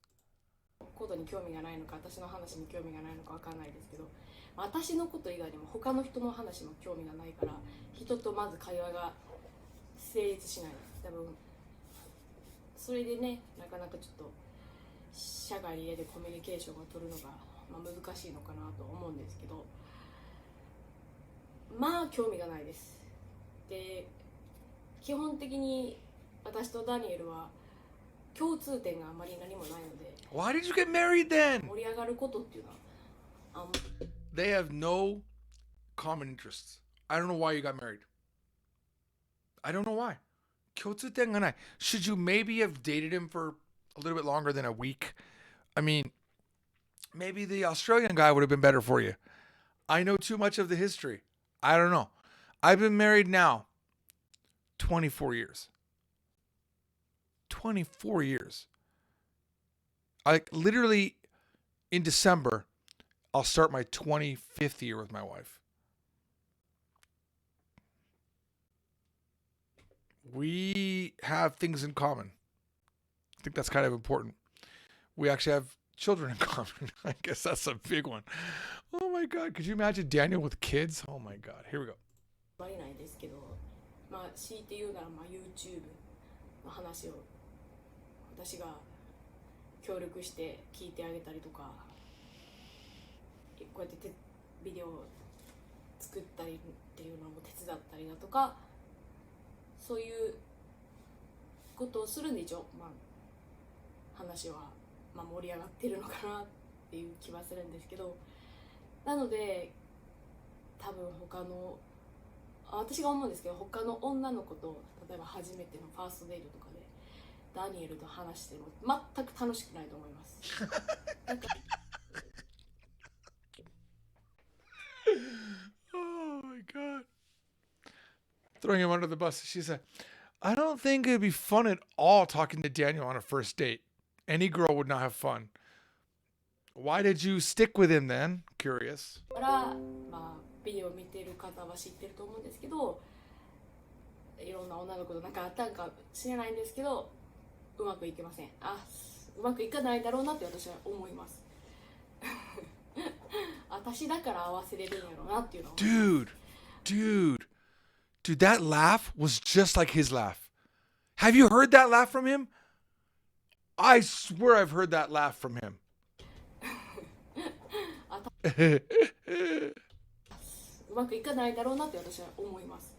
E: ことに興味がないのか私の話に興味がないのかわかんないですけど、私のこと以外にも他の人の話も興味がないから人とまず会話が成立しないです。多分それでね、なかなかちょっと社外でコミュニケーションを取るのが、難しいのかなと思うんですけど、まあ興味がないです。で、基本的に私とダニエルは共通点があまり何もないので。
A: Why did you get married then?
E: 盛り上がることっていうのは
A: They have no common interests. I don't know why you got married. I don't know why. 共通点がない. Should you maybe have dated him for a little bit longer than a week? I mean, maybe the Australian guy would have been better for you. I know too much of the history. I don't know. I've been married now 24 years. 24 years. Literally in December, I'll start my 25th year with my wife. We have things in common. I think that's kind of important. We actually have children in common. I guess that's a big one. Oh my God. Could you imagine Daniel with kids? Oh my God. Here we go.
E: ありないですけど、強いて言うならYouTube の話を私が協力して聞いてあげたりとか、こうやってビデオを作ったりっていうのも手伝ったりだとか、そういうことをするんで一応、話は、盛り上がってるのかなっっていう気はするんですけど、なので多分私が思うんですけど、他の女の子と例えば初めてのファーストデートとかでダニエルと話しても全く楽しくないと思います。なんか
A: Oh my god. Throwing him under the bus. She said, I don't think it'd be fun at all talking to Daniel on a first date. Any girl would not have fun. Why did you stick with him then? Curious.
E: から、ビデオを見てる方は知ってると思うんですけど、いろんな女の子となんかあったんか知らないんですけど、うまくいけません。うまくいかないだろうなって私は思います。私だから合わせれるんやろうなっていうのは。
A: Dude, that laugh was just like his laugh. Have you heard that laugh from him? I swear I've heard that laugh from him.
E: うまくいかないだろうなって私は思います。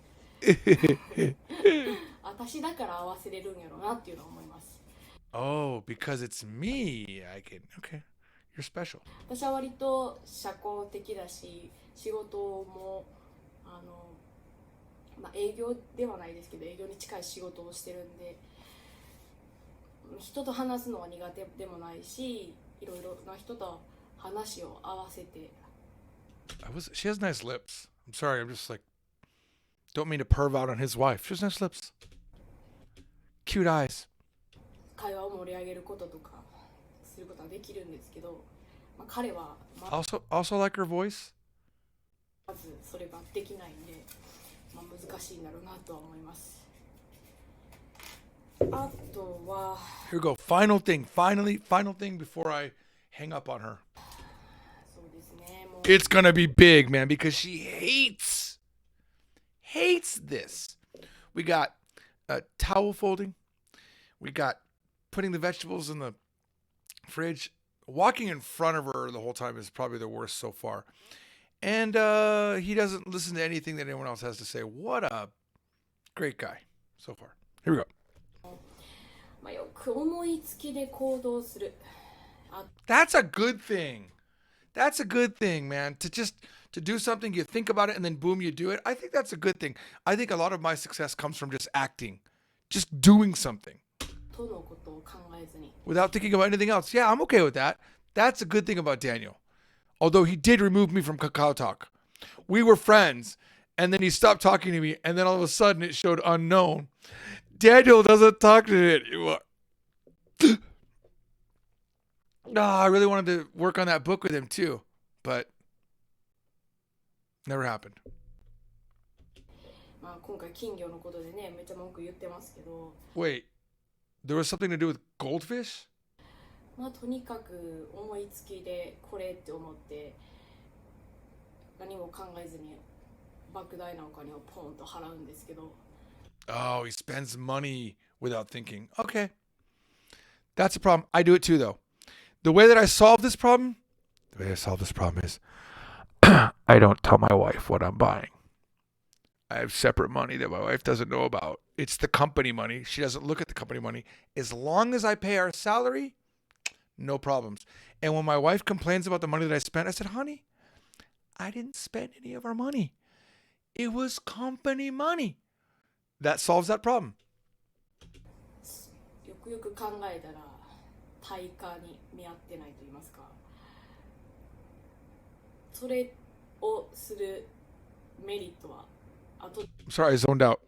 E: 私だから合わせれるんやろうなっていうのは思います。
A: Oh, because it's me. I can. Okay. You're special.
E: 私は割と社交的だし、仕事も営業ではないですけど、営業に近い仕事をしてるんで、人と話すのは苦手でもないし、いろいろな人と話を合わせて。
A: She has nice lips. I'm sorry. I'm just like, don't mean to perv out on his wife. She has nice lips. Cute eyes.
E: 会話を盛り上げることとかすることはできるんですけど、彼は
A: Also like her voice.
E: まずそれができないんで、難しいんだろうなとは思います。あとは
A: Here we go. Final thing before I hang up on her.
E: そうですね、もう
A: It's gonna be big, man, because she hates this. We got towel folding. We got putting the vegetables in the fridge. Walking in front of her the whole time is probably the worst so far. And he doesn't listen to anything that anyone else has to say. What a great guy so far. Here we go.
E: よく思いつきで行動する。
A: That's a good thing. That's a good thing, man. To do something, you think about it, and then boom, you do it. I think that's a good thing. I think a lot of my success comes from just acting, just doing something
E: とのことを考えずに。
A: without thinking about anything else. Yeah, I'm okay with that. That's a good thing about Daniel. Although he did remove me from Kakao Talk. We were friends, and then he stopped talking to me, and then all of a sudden it showed unknown. Daniel doesn't talk to me anymore. I really wanted to work on that book with him too, but never happened.
E: 今回金魚のことでね、めっちゃ文句言ってますけど、
A: Wait, there was something to do with goldfish?
E: とにかく思いつきでこれって思って何も考えずに莫大なお金をポンと払うんですけど。
A: Oh, he spends money without thinking. Okay. That's a problem. I do it too, though. The way I solve this problem is I don't tell my wife what I'm buying. I have separate money that my wife doesn't know about. It's the company money. She doesn't look at the company money. As long as I pay our salary, no problems. And when my wife complains about the money that I spent, I said, honey, I didn't spend any of our money. It was company money. That solves that problem.
E: よくよく考えたら対価に見合ってないと言いますか、それをするメリットは後
A: Sorry, I zoned out.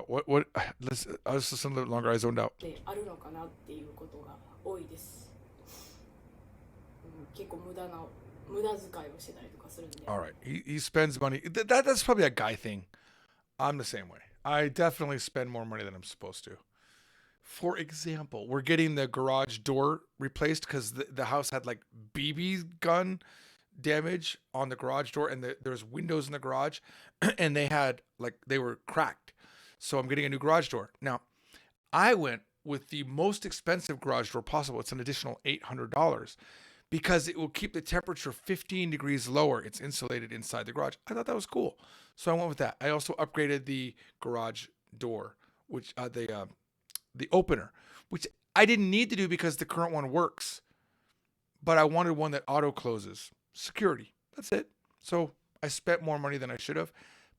A: What? Listen, I was listening a little longer. I zoned out.
E: であるのかなっていうことが多いです。結構無駄遣いをしてたりとかするんで。
A: All right. He spends money. That's probably a guy thing. I'm the same way. I definitely spend more money than I'm supposed to. For example, we're getting the garage door replaced because the house had like BB gun damage on the garage door, and there's windows in the garage, and they were cracked. So I'm getting a new garage door. Now, I went with the most expensive garage door possible. It's an additional $800 because it will keep the temperature 15 degrees lower. It's insulated inside the garage. I thought that was cool. So I went with that. I also upgraded the garage door, which the opener, which I didn't need to do because the current one works. but I wanted one that auto closes. Security. That's it. So I spent more money than I should have.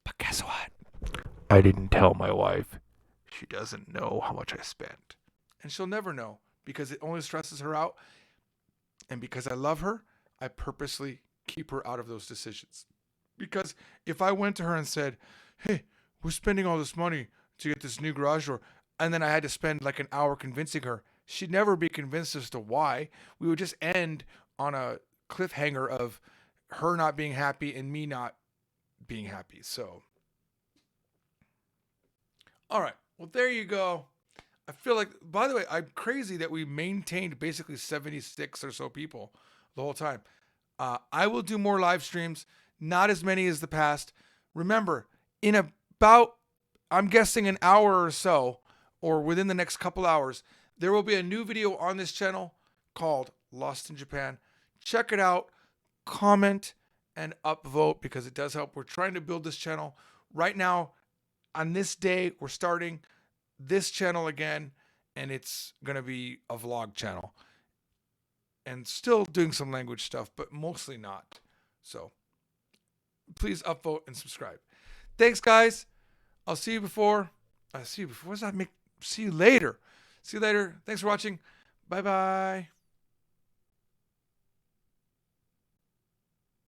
A: But guess what? I didn't tell my wife. She doesn't know how much I spent. And she'll never know because it only stresses her out. And because I love her, I purposely keep her out of those decisions. Because if I went to her and said, hey, we're spending all this money to get this new garage door, and then I had to spend like an hour convincing her, she'd never be convinced as to why. We would just end on a cliffhanger of her not being happy and me not being happy. So, all right. Well, there you go. I feel like, by the way, I'm crazy that we maintained basically 76 or so people the whole time. I will do more live streams, not as many as the past. Remember, in about, I'm guessing an hour or so, or within the next couple hours, there will be a new video on this channel called Lost in Japan. Check it out, comment, and upvote because it does help. We're trying to build this channel. Right now, on this day, we're starting this channel again, and it's going to be a vlog channel. And still doing some language stuff, but mostly not. So please upvote and subscribe. Thanks, guys. I'll see you before. See you before. What does that make? See you later. See you later. Thanks for watching. Bye-bye.